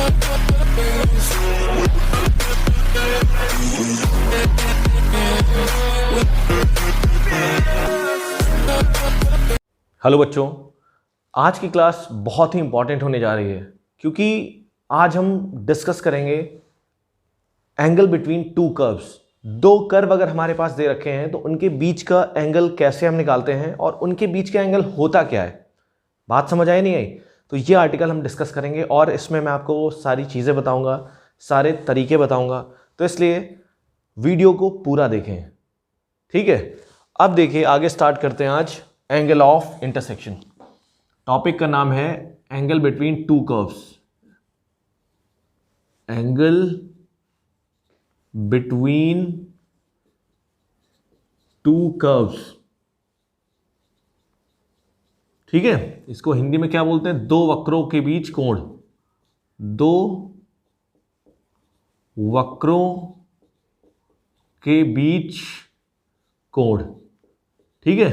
Hello बच्चों, आज की क्लास बहुत ही इंपॉर्टेंट होने जा रही है क्योंकि आज हम डिस्कस करेंगे एंगल बिटवीन टू कर्व्स। दो कर्व अगर हमारे पास दे रखे हैं तो उनके बीच का एंगल कैसे हम निकालते हैं और उनके बीच का एंगल होता क्या है। बात समझ आई नहीं आई? तो ये आर्टिकल हम डिस्कस करेंगे और इसमें मैं आपको सारी चीज़ें बताऊंगा, सारे तरीके बताऊंगा, तो इसलिए वीडियो को पूरा देखें, ठीक है। अब देखिए, आगे स्टार्ट करते हैं आज एंगल ऑफ इंटरसेक्शन। टॉपिक का नाम है angle between two curves. Angle between two curves, ठीक है। इसको हिंदी में क्या बोलते हैं? दो वक्रों के बीच कोण। दो वक्रों के बीच कोण, ठीक है।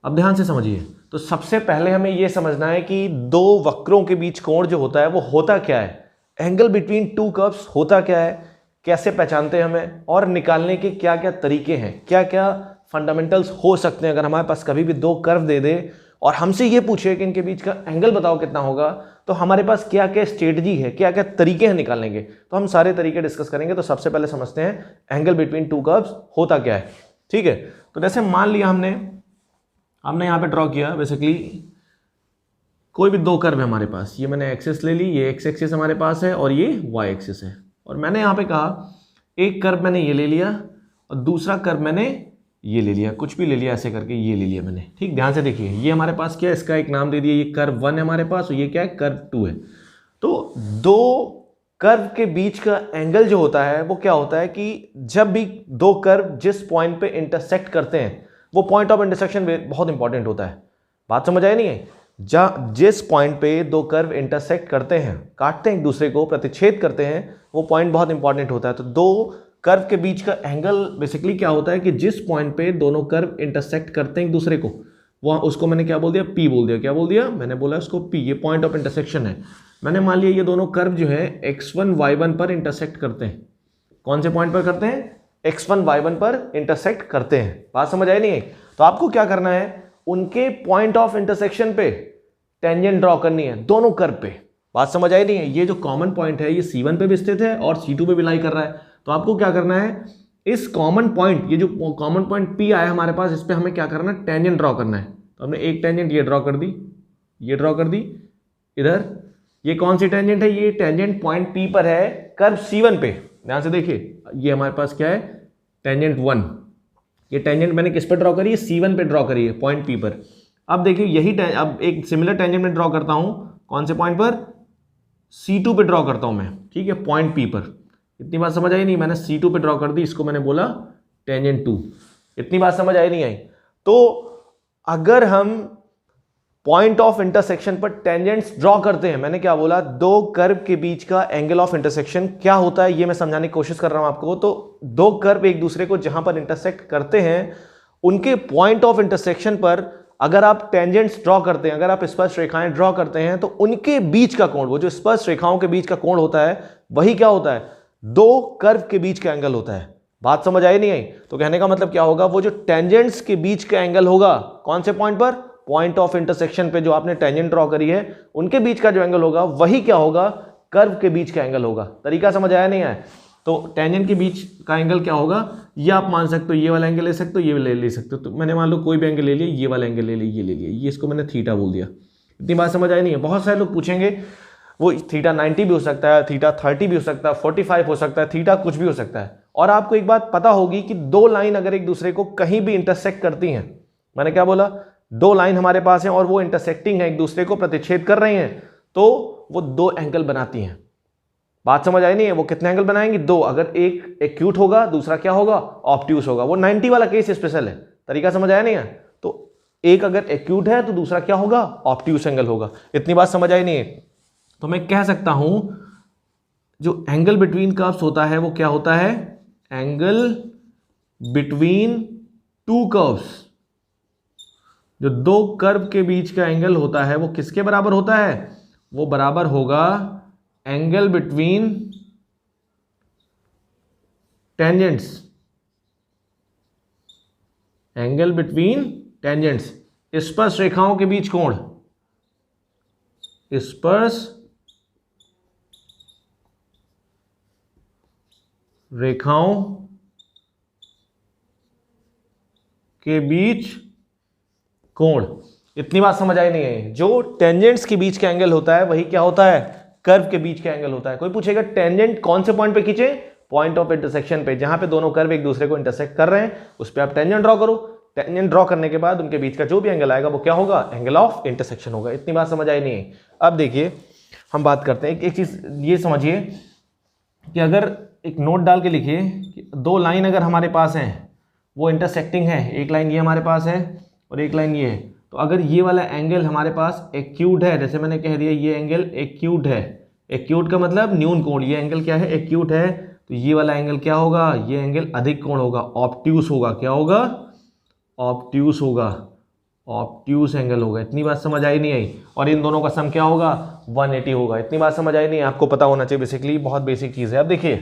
अब ध्यान से समझिए। तो सबसे पहले हमें यह समझना है कि दो वक्रों के बीच कोण जो होता है वो होता क्या है, एंगल बिटवीन टू कर्व्स होता क्या है, कैसे पहचानते हैं हमें, और निकालने के क्या क्या तरीके हैं, क्या क्या फंडामेंटल्स हो सकते हैं। अगर हमारे पास कभी भी दो कर्व दे दे और हमसे ये पूछे कि इनके बीच का एंगल बताओ कितना होगा, तो हमारे पास क्या क्या स्ट्रेटजी है, क्या क्या तरीके हैं निकालने के, तो हम सारे तरीके डिस्कस करेंगे। तो सबसे पहले समझते हैं एंगल बिटवीन टू कर्व्स होता क्या है, ठीक है। तो जैसे मान लिया हमने यहां पे ड्रॉ किया, बेसिकली कोई भी दो कर्व है हमारे पास। ये मैंने एक्सिस ले ली, ये एक्स एक्सिस हमारे पास है और ये वाई एक्सिस है। और मैंने यहां पे कहा एक कर्व मैंने ये ले लिया और दूसरा कर्व मैंने ये ले लिया, कुछ भी ले लिया ऐसे करके, ये ले लिया मैंने, ठीक। ध्यान से देखिए, ये हमारे पास क्या है, इसका एक नाम दे दिया, ये कर्व 1 है हमारे पास और ये क्या है, कर्व 2 है। तो दो कर्व के बीच का एंगल जो होता है वो क्या होता है कि जब भी दो कर्व जिस पॉइंट पे इंटरसेक्ट करते हैं, वो पॉइंट ऑफ इंटरसेक्शन बहुत इंपॉर्टेंट होता है। बात समझ आई नहीं है? जिस पॉइंट पे दो कर्व इंटरसेक्ट करते हैं, काटते हैं एक दूसरे को, प्रतिच्छेद करते हैं, वो पॉइंट बहुत इंपॉर्टेंट होता है। तो दो कर्व के बीच का एंगल बेसिकली क्या होता है कि जिस पॉइंट पे दोनों कर्व इंटरसेक्ट करते हैं एक दूसरे को, वहां उसको मैंने क्या बोल दिया, पी बोल दिया। क्या बोल दिया? मैंने बोला उसको पी, ये पॉइंट ऑफ इंटरसेक्शन है। मैंने मान लिया ये दोनों कर्व जो है x1 y1 पर इंटरसेक्ट करते हैं। कौन से पॉइंट पर करते हैं? x1 y1 पर इंटरसेक्ट करते हैं। बात समझ आई नहीं है? तो आपको क्या करना है, उनके पॉइंट ऑफ इंटरसेक्शन पे टेंजेंट ड्रॉ करनी है दोनों कर्व पे। बात समझ आई नहीं है? ये जो कॉमन पॉइंट है ये C1 पे भी स्थित है और C2 पे भी लाई कर रहा है। तो आपको क्या करना है, इस कॉमन पॉइंट, ये जो कॉमन पॉइंट P आया हमारे पास, इस पे हमें क्या करना है, टेंजेंट ड्रॉ करना है। तो हमने एक टेंजेंट ये ड्रॉ कर दी, ये ड्रॉ कर दी इधर। ये कौन सी टेंजेंट है? ये टेंजेंट पॉइंट P पर है कर्व C1 पे। ध्यान से देखिए, ये हमारे पास क्या है, टेंजेंट 1। ये टेंजेंट मैंने किस पे ड्रॉ करी है? C1 पे ड्रॉ करी है, पॉइंट P पर। अब देखिए यही अब एक सिमिलर टेंजेंट में ड्रॉ करता हूं, कौन से पॉइंट पर? C2 पे ड्रॉ करता हूं मैं, ठीक है, पॉइंट P पर। इतनी बात समझ आई नहीं? मैंने C2 पे ड्रॉ कर दी, इसको मैंने बोला टेंजेंट 2। इतनी बात समझ आई नहीं आई? तो अगर हम पॉइंट ऑफ इंटरसेक्शन पर टेंजेंट्स ड्रॉ करते हैं, मैंने क्या बोला, दो कर्व के बीच का एंगल ऑफ इंटरसेक्शन क्या होता है ये मैं समझाने की कोशिश कर रहा हूं आपको। तो दो कर्व एक दूसरे को जहां पर इंटरसेक्ट करते हैं, उनके पॉइंट ऑफ इंटरसेक्शन पर अगर आप टेंजेंट्स ड्रॉ करते हैं, अगर आप स्पर्श रेखाएं ड्रॉ करते हैं, तो उनके बीच का कोण, वो जो स्पर्श रेखाओं के बीच का कोण होता है, वही क्या होता है, दो कर्व के बीच का एंगल होता है। बात समझ आई नहीं आई? तो कहने का मतलब क्या होगा, वो जो टेंजेंट्स के बीच का एंगल होगा, कौन से पॉइंट पर, पॉइंट ऑफ इंटरसेक्शन पे जो आपने टेंजेंट ड्रॉ करी है, उनके बीच का जो एंगल होगा वही क्या होगा, कर्व के बीच का एंगल होगा। तरीका समझ आया नहीं आया? तो टेंजेंट के बीच का एंगल क्या होगा, ये आप मान सकते हो, ये वाला एंगल ले सकते हो, ये ले सकते हो। तो मैंने मान लो कोई भी एंगल ले लिया, ये वाला एंगल ले लिया, ये ले लिया, ये इसको मैंने थीटा बोल दिया। इतनी बात समझ आई नहीं है? बहुत सारे लोग पूछेंगे, वो थीटा 90 भी हो सकता है, थीटा 30 भी हो सकता है, 45 हो सकता है, थीटा कुछ भी हो सकता है। और आपको एक बात पता होगी कि दो लाइन अगर एक दूसरे को कहीं भी इंटरसेक्ट करती हैं, मैंने क्या बोला, दो लाइन हमारे पास है और वो इंटरसेक्टिंग है, एक दूसरे को प्रतिच्छेद कर रही हैं, तो वो दो एंगल बनाती हैं। बात समझ आई नहीं है? वो कितने एंगल बनाएंगी? दो। अगर एक एक्यूट होगा, दूसरा क्या होगा, ऑब्ट्यूस होगा। वो 90 वाला केस स्पेशल है। तरीका समझ आया नहीं है? तो एक अगर एक्यूट है तो दूसरा क्या होगा, ऑब्ट्यूस एंगल होगा। इतनी बात समझ आई नहीं है? तो मैं कह सकता हूं जो एंगल बिटवीन कर्व्स होता है वो क्या होता है, एंगल बिटवीन टू कर्व्स, जो दो कर्व के बीच का एंगल होता है वो किसके बराबर होता है, वो बराबर होगा angle between tangents, angle between tangents, स्पर्श रेखाओं के बीच कोण, स्पर्श रेखाओं के बीच कोण। इतनी बात समझ आई नहीं है? जो टेंजेंट्स के बीच का एंगल होता है वही क्या होता है? कर्व के बीच का एंगल होता है। कोई पूछेगा टेंजेंट कौन से पॉइंट पे खींचे? पॉइंट ऑफ इंटरसेक्शन पे, जहां पे दोनों कर्व एक दूसरे को इंटरसेक्ट कर रहे हैं उस पे आप टेंजेंट ड्रॉ करो। टेंजेंट ड्रॉ करने के बाद उनके बीच का जो भी एंगल आएगा वो क्या होगा? एंगल ऑफ इंटरसेक्शन होगा। इतनी बात समझ आई नहीं है? अब देखिए हम बात करते हैं, एक चीज ये समझिए कि अगर एक नोट डाल के लिखिए कि दो लाइन अगर हमारे पास हैं वो इंटरसेक्टिंग है, एक लाइन ये हमारे पास है और एक लाइन ये है, तो अगर ये वाला एंगल हमारे पास एक्यूट है, जैसे मैंने कह दिया ये एंगल एक्यूट है, एक्यूट का मतलब न्यून कोण, ये एंगल क्या है? एक्यूट है, तो ये वाला एंगल क्या होगा? ये एंगल अधिक कोण होगा, ऑब्ट्यूस होगा। क्या होगा? ऑब्ट्यूस होगा, ऑब्ट्यूस एंगल होगा। इतनी बात समझ आई नहीं आई? और इन दोनों का सम क्या होगा? 180 होगा। इतनी बात समझ आई नहीं? आपको पता होना चाहिए, बेसिकली बहुत बेसिक चीज़ है। अब देखिए,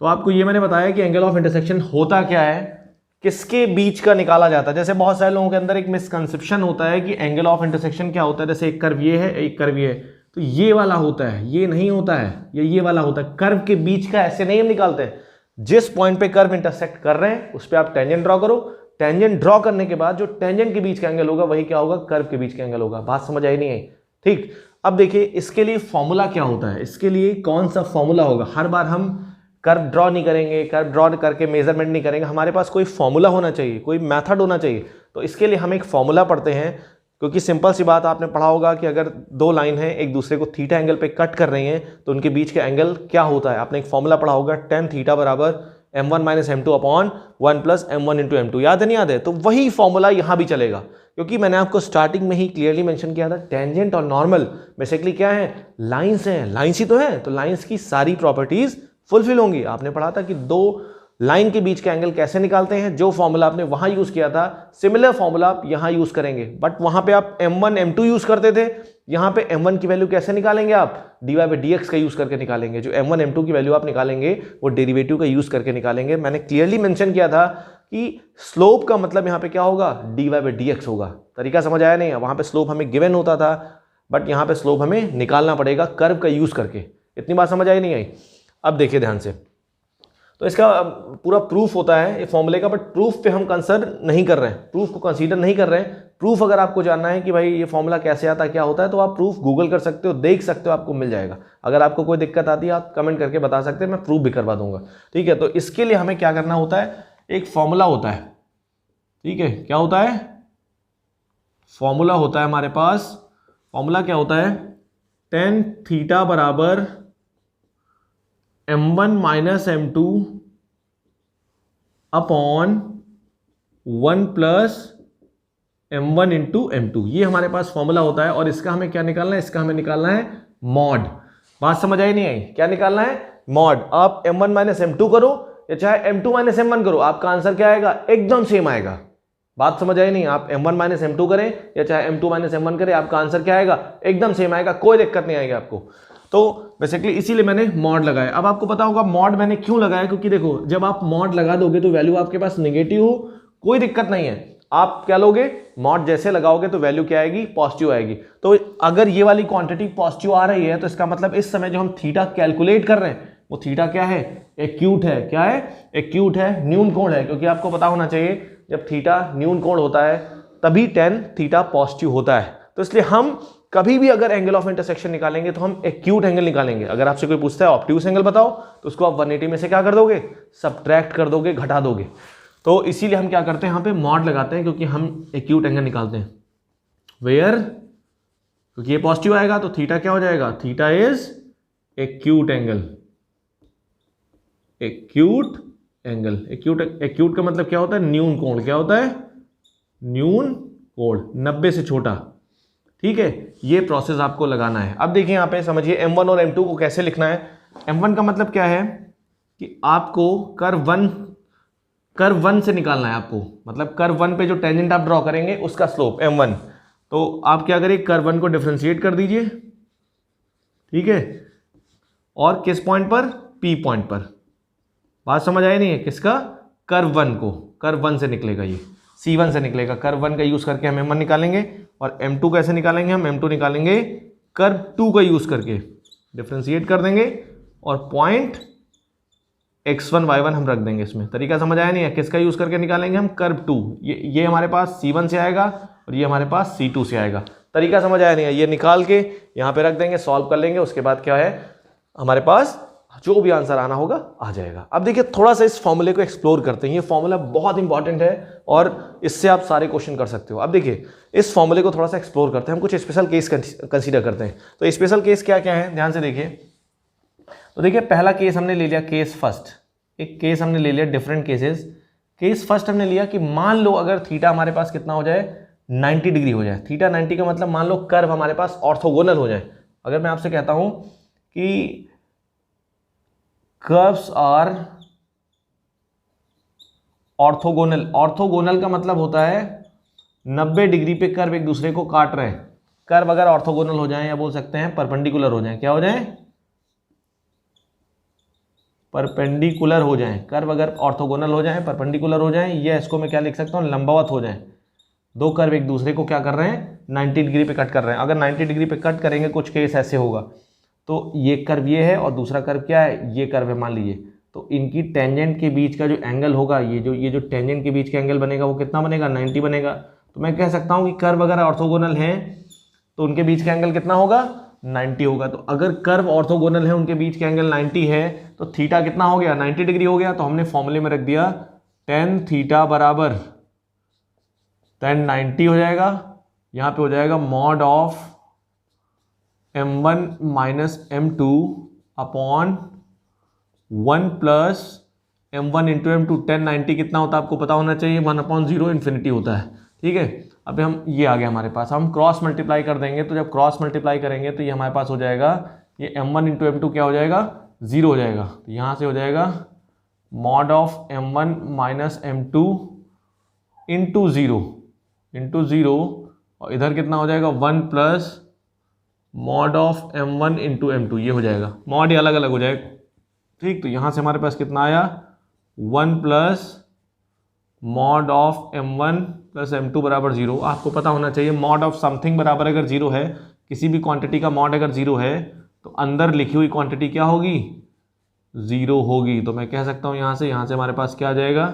तो आपको ये मैंने बताया कि एंगल ऑफ इंटरसेक्शन होता क्या है, किसके बीच का निकाला जाता है। जैसे बहुत सारे लोगों के अंदर एक मिसकंसेप्शन होता है कि एंगल ऑफ इंटरसेक्शन क्या होता है, जैसे एक कर्व ये है एक कर्व ये है, तो ये वाला होता है, ये नहीं होता है, ये वाला होता है। कर्व के बीच का ऐसे नहीं हम निकालते हैं। जिस पॉइंट पे कर्व इंटरसेक्ट कर रहे हैं उस पर आप टेंजेंट ड्रॉ करो। टेंजेंट ड्रॉ करने के बाद जो टेंजेंट के बीच का एंगल होगा वही क्या होगा? कर्व के बीच का एंगल होगा। बात समझ आई नहीं आई? ठीक। अब देखिए इसके लिए फॉर्मूला क्या होता है, इसके लिए कौन सा फॉर्मूला होगा। हर बार हम कर्व ड्रॉ नहीं करेंगे, कर्व ड्रॉ करके मेजरमेंट नहीं करेंगे, हमारे पास कोई फॉर्मूला होना चाहिए, कोई मेथड होना चाहिए। तो इसके लिए हम एक फॉर्मूला पढ़ते हैं, क्योंकि सिंपल सी बात आपने पढ़ा होगा कि अगर दो लाइन है एक दूसरे को थीटा एंगल पे कट कर रही हैं तो उनके बीच का एंगल क्या होता है। आपने एक फॉर्मूला पढ़ा होगा, टेन थीटा बराबर m1 minus m2 upon 1 plus m1 into m2। याद है नहीं याद है? तो वही फॉर्मूला यहां भी चलेगा, क्योंकि मैंने आपको स्टार्टिंग में ही क्लियरली मेंशन किया था टेंजेंट और नॉर्मल बेसिकली क्या है? लाइंस हैं, लाइंस ही तो है, तो लाइंस की सारी प्रॉपर्टीज फुलफिल होंगी। आपने पढ़ा था कि दो लाइन के बीच का एंगल कैसे निकालते हैं, जो फॉर्मूला आपने वहां यूज किया था सिमिलर फॉर्मूला आप यहां यूज करेंगे। बट वहां पे आप m1 m2 यूज करते थे, यहां पे m1 की वैल्यू कैसे निकालेंगे? आप dy/dx का यूज करके निकालेंगे। जो m1 m2 की वैल्यू आप निकालेंगे वो डेरिवेटिव का यूज करके निकालेंगे। मैंने क्लियरली मेंशन किया था कि स्लोप का मतलब यहां पे क्या होगा? dy/dx होगा। तरीका समझ आया नहीं? वहां पे स्लोप हमें गिवन होता था, बट यहां पे स्लोप हमें निकालना पड़ेगा कर्व का यूज करके। इतनी बात समझ आई नहीं आई? अब देखिए ध्यान से, तो इसका पूरा प्रूफ होता है ये फॉर्मूले का, बट प्रूफ पे हम कंसिडर नहीं कर रहे हैं, प्रूफ को कंसीडर नहीं कर रहे हैं। प्रूफ अगर आपको जानना है कि भाई ये फॉर्मूला कैसे आता है, क्या होता है, तो आप प्रूफ गूगल कर सकते हो, देख सकते हो, आपको मिल जाएगा। अगर आपको कोई दिक्कत आती है आप कमेंट करके बता सकते हैं, मैं प्रूफ भी करवा दूंगा। ठीक है, तो इसके लिए हमें क्या करना होता है? एक फॉर्मूला होता है। ठीक है, क्या होता है? फॉर्मूला होता है हमारे पास। फॉर्मूला क्या होता है? टेन थीटा बराबर m1 minus m2 upon 1 plus m1 into m2। ये हमारे पास फॉर्मूला होता है और इसका हमें क्या निकालना है? इसका हमें निकालना है मॉड। बात समझ आई नहीं आई? क्या निकालना है? मॉड। आप m1 माइनस m2 करो या चाहे m2 माइनस m1 करो, आपका आंसर क्या आएगा? एकदम सेम आएगा। बात समझ आई नहीं? आप m1 माइनस m2 करें या चाहे m2 माइनस m1 करें, आपका आंसर क्या आएगा? एकदम सेम आएगा, कोई दिक्कत नहीं आएगी आपको। तो बेसिकली इसीलिए मैंने मॉड लगाया। अब आपको पता होगा मॉड मैंने क्यों लगाया, क्योंकि देखो जब आप मॉड लगा दोगे तो वैल्यू आपके पास नेगेटिव हो कोई दिक्कत नहीं है, आप क्या लोगे? मॉड जैसे लगाओगे तो वैल्यू क्या आएगी? पॉजिटिव आएगी। तो अगर ये वाली क्वांटिटी पॉजिटिव आ रही है तो इसका मतलब इस समय जो हम थीटा कैलकुलेट कर रहे हैं वो थीटा क्या है? एक्यूट है। क्या है? एक्यूट है, न्यून कोण है। क्योंकि आपको पता होना चाहिए जब थीटा न्यून कोण होता है तभी टेन थीटा पॉजिटिव होता है। तो इसलिए हम कभी भी अगर एंगल ऑफ इंटरसेक्शन निकालेंगे तो हम एक्यूट एंगल निकालेंगे। अगर आपसे कोई पूछता है ऑब्ट्यूस एंगल बताओ तो उसको आप 180 में से क्या कर दोगे? सब्ट्रैक्ट कर दोगे, घटा दोगे। तो इसीलिए हम क्या करते हैं? यहाँ पे मॉड लगाते हैं, क्योंकि हम एक्यूट एंगल निकालते हैं। वेयर, क्योंकि ये पॉजिटिव आएगा तो थीटा क्या हो जाएगा? Theta is acute angle. Acute angle, acute का मतलब क्या होता है? न्यून कोण। क्या होता है? न्यून कोण, 90 से छोटा। ठीक है, ये प्रोसेस आपको लगाना है। अब देखिए यहाँ पे समझिए m1 और m2 को कैसे लिखना है। m1 का मतलब क्या है कि आपको कर्व 1 से निकालना है आपको, मतलब कर्व 1 पे जो टेंजेंट आप ड्रॉ करेंगे उसका स्लोप m1। तो आप क्या करिए? कर्व 1 को डिफरेंशिएट कर दीजिए। ठीक है, और किस पॉइंट पर, पी पॉइंट पर। बात समझ आई नहीं है, किसका, कर्व वन को, कर्व वन से निकलेगा ये, C1 से निकलेगा, कर्व वन का यूज करके हम M1 निकालेंगे, और M2 कैसे निकालेंगे, हम M2 निकालेंगे कर्व टू का यूज करके, डिफ्रेंशिएट कर देंगे और पॉइंट x1 y1 हम रख देंगे इसमें। तरीका समझ आया नहीं है, किसका यूज करके निकालेंगे हम, कर्व टू। ये हमारे पास C1 से आएगा और ये हमारे पास C2 से आएगा। तरीका समझ आया नहीं है, ये निकाल के यहाँ पे रख देंगे, सॉल्व कर लेंगे, उसके बाद क्या है हमारे पास जो भी आंसर आना होगा आ जाएगा। अब देखिए थोड़ा सा इस फॉर्मूले को एक्सप्लोर करते हैं, ये फॉर्मूला बहुत इंपॉर्टेंट है और इससे आप सारे क्वेश्चन कर सकते हो। अब देखिए इस फॉर्मूले को थोड़ा सा एक्सप्लोर करते हैं, हम कुछ स्पेशल केस कंसीडर करते हैं। तो स्पेशल केस क्या क्या है, ध्यान से देखिए। तो देखिए पहला केस हमने ले लिया, केस फर्स्ट, एक केस हमने ले लिया, डिफरेंट केसेस। केस फर्स्ट हमने लिया कि मान लो अगर थीटा हमारे पास कितना हो जाए, 90 डिग्री हो जाए। थीटा 90 का मतलब मान लो कर्व हमारे पास ऑर्थोगोनल हो जाए। अगर मैं आपसे कहता हूं कि कर्व्स आर ऑर्थोगोनल, ऑर्थोगोनल का मतलब होता है 90 डिग्री पे कर्व एक दूसरे को काट रहे हैं। कर्व अगर ऑर्थोगोनल हो जाए या बोल सकते हैं परपेंडिकुलर हो जाए, क्या हो जाए, परपेंडिकुलर हो जाए। कर्व अगर ऑर्थोगोनल हो जाए, परपेंडिकुलर हो जाए, या इसको मैं क्या लिख सकता हूं, लंबवत हो जाए। दो कर्व एक दूसरे को क्या कर रहे हैं, 90 डिग्री पे कट कर रहे हैं। अगर 90 डिग्री पे कट करेंगे, कुछ केस ऐसे होगा, तो ये कर्व ये है और दूसरा कर्व क्या है, ये कर्व है मान लीजिए, तो इनकी टेंजेंट के बीच का जो एंगल होगा, ये जो टेंजेंट के बीच का एंगल बनेगा वो कितना बनेगा, 90 बनेगा। तो मैं कह सकता हूं कि कर्व अगर ऑर्थोगोनल है तो उनके बीच का एंगल कितना होगा, 90 होगा। तो अगर कर्व ऑर्थोगोनल है, उनके बीच का एंगल 90 है, तो थीटा कितना हो गया, 90 डिग्री हो गया। तो हमने फॉर्मूले में रख दिया tan थीटा बराबर tan 90 हो जाएगा, यहाँ पे हो जाएगा mod of m1 minus m2 upon 1 plus m1 into m2। tan 90 कितना होता है आपको पता होना चाहिए, 1/0 इन्फिनिटी होता है। ठीक है, अब हम ये आ गया हमारे पास, हम क्रॉस मल्टीप्लाई कर देंगे। तो जब क्रॉस मल्टीप्लाई करेंगे तो ये हमारे पास हो जाएगा, ये m1 इंटू m2 क्या हो जाएगा, 0 हो जाएगा। तो यहाँ से हो जाएगा mod of m1 minus m2 into 0 और इधर कितना हो जाएगा 1 plus mod of m1 into m2, ये हो जाएगा। मॉड ये अलग अलग हो जाएगा, ठीक। तो यहाँ से हमारे पास कितना आया, 1 plus mod of m1 plus m2 बराबर 0। आपको पता होना चाहिए मॉड ऑफ समथिंग बराबर अगर 0 है, किसी भी क्वांटिटी का मॉड अगर 0 है तो अंदर लिखी हुई क्वांटिटी क्या होगी, 0 होगी। तो मैं कह सकता हूँ यहाँ से हमारे पास क्या आ जाएगा,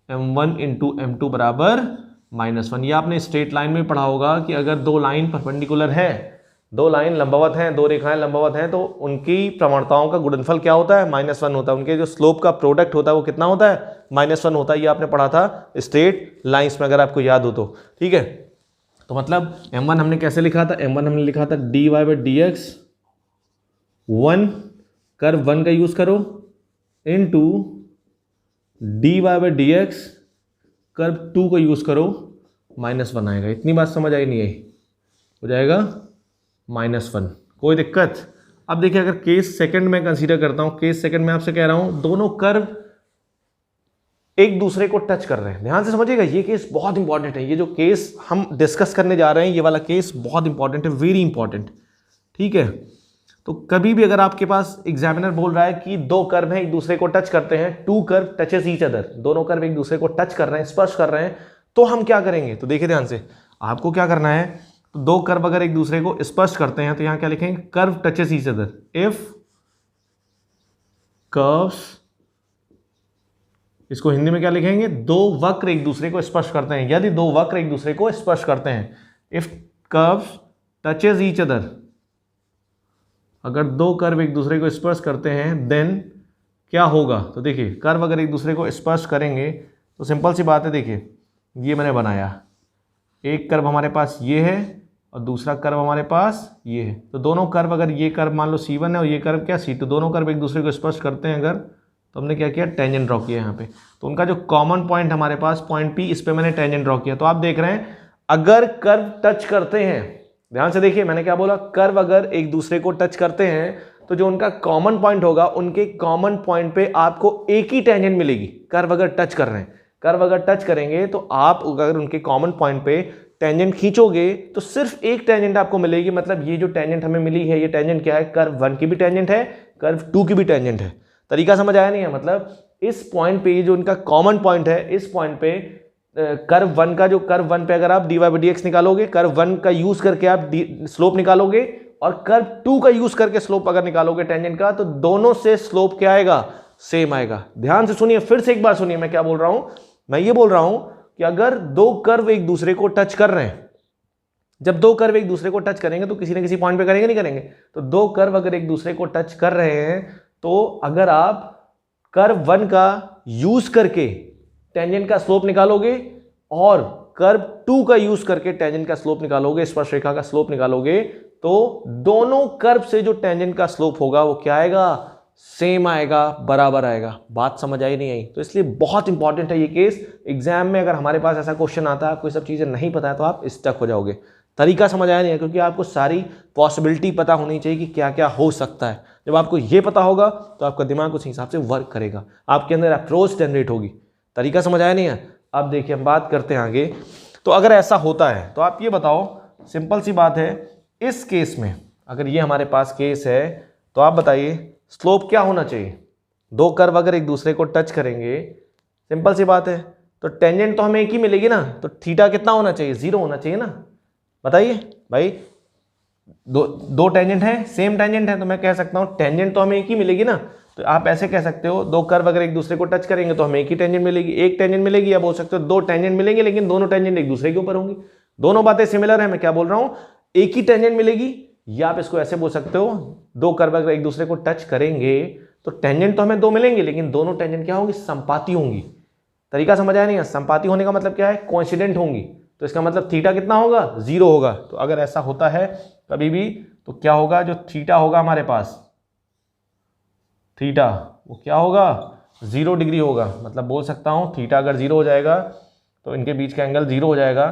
m1 इंटू m2 बराबर -1। ये आपने स्ट्रेट लाइन में पढ़ा होगा कि अगर दो लाइन परपेंडिकुलर है, दो लाइन लंबवत हैं, दो रेखाएं लंबवत हैं, तो उनकी प्रवणताओं का गुणनफल क्या होता है, -1 होता है। उनके जो स्लोप का प्रोडक्ट होता है वो कितना होता है, -1 होता है। ये आपने पढ़ा था स्ट्रेट लाइंस में, अगर आपको याद हो तो। ठीक है, तो मतलब m1 हमने कैसे लिखा था, m1 हमने लिखा था dy/dx 1 कर्व 1 का यूज करो इनटू dy/dx कर्व 2 का यूज करो, -1 आएगा। इतनी बात समझ आई नहीं आई, हो जाएगा -1, कोई दिक्कत। अब देखिए अगर केस सेकंड में कंसीडर करता हूं, केस सेकंड में आपसे कह रहा हूं दोनों कर्व एक दूसरे को टच कर रहे हैं। ध्यान से समझिएगा, ये केस बहुत इंपॉर्टेंट है। ये जो केस हम डिस्कस करने जा रहे हैं, ये वाला केस बहुत इंपॉर्टेंट है, वेरी इंपॉर्टेंट। ठीक है, तो कभी भी अगर आपके पास एग्जामिनर बोल रहा है कि दो कर्व हैं एक दूसरे को टच करते हैं, two curve touches each other, दोनों कर्व एक दूसरे को टच कर रहे हैं, स्पर्श कर रहे हैं, तो हम क्या करेंगे। तो देखिए ध्यान से, आपको क्या करना है, तो दो कर्व अगर एक दूसरे को स्पर्श करते हैं तो यहां क्या लिखेंगे, curve touches each other. If curves, इसको हिंदी में क्या लिखेंगे, दो वक्र एक दूसरे को स्पर्श करते हैं। यदि दो वक्र एक दूसरे को स्पर्श करते हैं, if curves touches each other, अगर दो कर्व एक दूसरे को स्पर्श करते हैं देन क्या होगा। तो देखिए कर्व अगर एक दूसरे को स्पर्श करेंगे तो सिंपल सी बात है, देखिए ये मैंने बनाया, एक कर्व हमारे पास ये है और दूसरा कर्व हमारे पास ये है। तो दोनों कर्व, अगर ये कर्व मान लो C1 है और ये कर्व क्या C2, दोनों कर्व एक दूसरे को स्पर्श करते हैं अगर, तो हमने क्या किया, टेंजेंट ड्रॉ किया यहाँ पे। तो उनका जो कॉमन पॉइंट हमारे पास पॉइंट P, इस पे मैंने टेंजेंट ड्रॉ किया। तो आप देख रहे हैं अगर कर्व टच करते हैं, ध्यान से देखिए मैंने क्या बोला, कर्व अगर एक दूसरे को टच करते हैं तो जो उनका कॉमन पॉइंट होगा, उनके कॉमन पॉइंट पे आपको एक ही टेंजेंट मिलेगी। कर्व अगर टच कर रहे हैं, कर्व अगर टच करेंगे तो आप अगर उनके कॉमन पॉइंट पे टेंजेंट खींचोगे तो सिर्फ एक टेंजेंट आपको मिलेगी। मतलब ये जो टेंजेंट हमें मिली है, ये टेंजेंट क्या है, कर्व 1 की भी टेंजेंट है, कर्व 2 की भी टेंजेंट है। तरीका समझ आया नहीं है? मतलब इस पॉइंट पे, ये जो इनका कॉमन पॉइंट है, इस पॉइंट पे कर्व 1 का, जो कर्व 1 पे अगर आप dy बाई dx निकालोगे, कर्व 1 का यूज करके आप स्लोप निकालोगे, और कर्व 2 का यूज करके स्लोप अगर निकालोगे टेंजेंट का, तो दोनों से स्लोप क्या आएगा? सेम आएगा। ध्यान से सुनिए, फिर से एक बार सुनिए मैं क्या बोल रहा हूं। मैं ये बोल रहा हूं कि अगर दो कर्व एक दूसरे को टच कर रहे हैं, जब दो कर्व एक दूसरे को टच करेंगे तो किसी न किसी पॉइंट पे करेंगे, नहीं करेंगे? तो दो कर्व अगर एक दूसरे को टच कर रहे हैं, तो अगर आप कर्व 1 का यूज करके टेंजेंट का स्लोप निकालोगे और कर्व 2 का यूज करके टेंजेंट का स्लोप निकालोगे, स्पर्शरेखा का स्लोप निकालोगे, तो दोनों कर्व से जो टेंजेंट का स्लोप होगा वो क्या आएगा? सेम आएगा, बराबर आएगा। बात समझ आई नहीं आई? तो इसलिए बहुत इंपॉर्टेंट है ये केस। एग्जाम में अगर हमारे पास ऐसा क्वेश्चन आता है, आपको ये सब चीजें नहीं पता है, तो आप स्टक हो जाओगे। तरीका समझ आया नहीं है? क्योंकि आपको सारी पॉसिबिलिटी पता होनी चाहिए कि क्या क्या हो सकता है। जब आपको ये पता होगा तो आपका दिमाग उस हिसाब से वर्क करेगा, आपके अंदर अप्रोच जनरेट होगी। तरीका समझ आया नहीं है? अब देखिए हम बात करते हैं आगे। तो अगर ऐसा होता है तो आप ये बताओ, सिंपल सी बात है, इस केस में अगर ये हमारे पास केस है, तो आप बताइए स्लोप क्या होना चाहिए? दो कर्व अगर एक दूसरे को टच करेंगे, सिंपल सी बात है, तो टेंजेंट तो हमें एक ही मिलेगी ना, तो थीटा कितना होना चाहिए? 0 होना चाहिए ना। बताइए भाई, दो टेंजेंट है, सेम टेंजेंट है, तो मैं कह सकता हूं टेंजेंट तो हमें एक ही मिलेगी ना। तो आप ऐसे कह सकते हो, दो कर्व अगर एक दूसरे को टच करेंगे तो हमें एक ही टेंजेंट मिलेगी, एक टेंजेंट मिलेगी, या बोल सकते हो दो टेंजेंट मिलेंगे लेकिन दोनों टेंजेंट एक दूसरे के ऊपर होंगी। दोनों बातें सिमिलर है। मैं क्या बोल रहा हूं, एक ही टेंजेंट मिलेगी, या आप इसको ऐसे बोल सकते हो, दो कर्व अगर एक दूसरे को टच करेंगे तो टेंजेंट तो हमें दो मिलेंगे लेकिन दोनों टेंजेंट क्या होंगी? संपाती होंगी। तरीका समझ आया नहीं है? संपाती होने का मतलब क्या है? कोइंसिडेंट होंगी। तो इसका मतलब थीटा कितना होगा? 0 होगा। तो अगर ऐसा होता है कभी भी, तो क्या होगा? जो थीटा होगा हमारे पास, थीटा वो क्या होगा? 0 डिग्री होगा। मतलब बोल सकता हूं थीटा अगर 0 हो जाएगा तो इनके बीच का एंगल 0 हो जाएगा।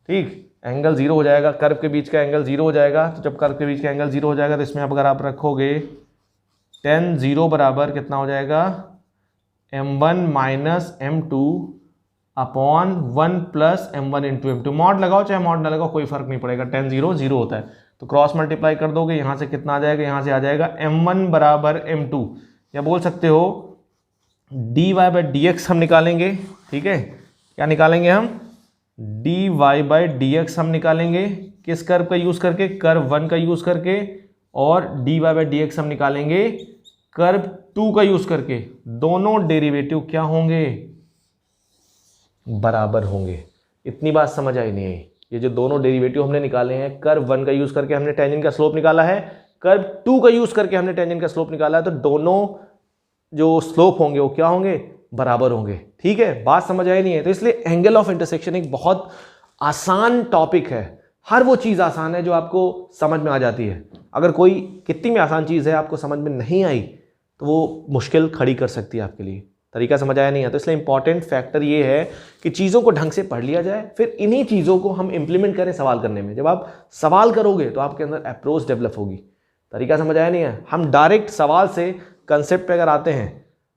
ठीक, एंगल 0 हो जाएगा, कर्व के बीच का एंगल 0 हो जाएगा। तो जब कर्व के बीच का एंगल 0 हो जाएगा तो इसमें अगर आप रखोगे tan 0 बराबर कितना हो जाएगा? m1 minus m2 upon 1 plus m1 into m2। Mod लगाओ चाहे मॉड ना लगाओ, कोई फर्क नहीं पड़ेगा। tan 0 0 होता है, तो क्रॉस मल्टीप्लाई कर दोगे, यहाँ से कितना आ जाएगा? यहाँ से आ जाएगा m1 बराबर m2, या बोल सकते हो dy बाई dx हम निकालेंगे। ठीक है, क्या निकालेंगे हम? dy बाई dx हम निकालेंगे, किस कर्व का यूज करके? कर्व 1 का यूज करके। और dy बाई dx हम निकालेंगे कर्व 2 का यूज करके। दोनों डेरिवेटिव क्या होंगे? बराबर होंगे। इतनी बात समझ आई नहीं आई? ये जो दोनों डेरिवेटिव हमने निकाले हैं, कर्व 1 का यूज करके हमने टेंजेंट का स्लोप निकाला है, कर्व 2 का यूज करके हमने टेंजेंट का स्लोप निकाला है, तो दोनों जो स्लोप होंगे वो क्या होंगे? बराबर होंगे। ठीक है, बात समझ आई नहीं है? तो इसलिए एंगल ऑफ इंटरसेक्शन एक बहुत आसान टॉपिक है। हर वो चीज आसान है जो आपको समझ में आ जाती है। अगर कोई कितनी भी आसान चीज है आपको समझ में नहीं आई तो वो मुश्किल खड़ी कर सकती है आपके लिए। तरीका समझ आया नहीं है? तो इसलिए इंपॉर्टेंट फैक्टर ये है कि चीज़ों को ढंग से पढ़ लिया जाए, फिर इन्हीं चीज़ों को हम इंप्लीमेंट करें सवाल करने में। जब आप सवाल करोगे तो आपके अंदर अप्रोच डेवलप होगी। तरीका समझ आया नहीं है? हम डायरेक्ट सवाल से कंसेप्ट पे अगर आते हैं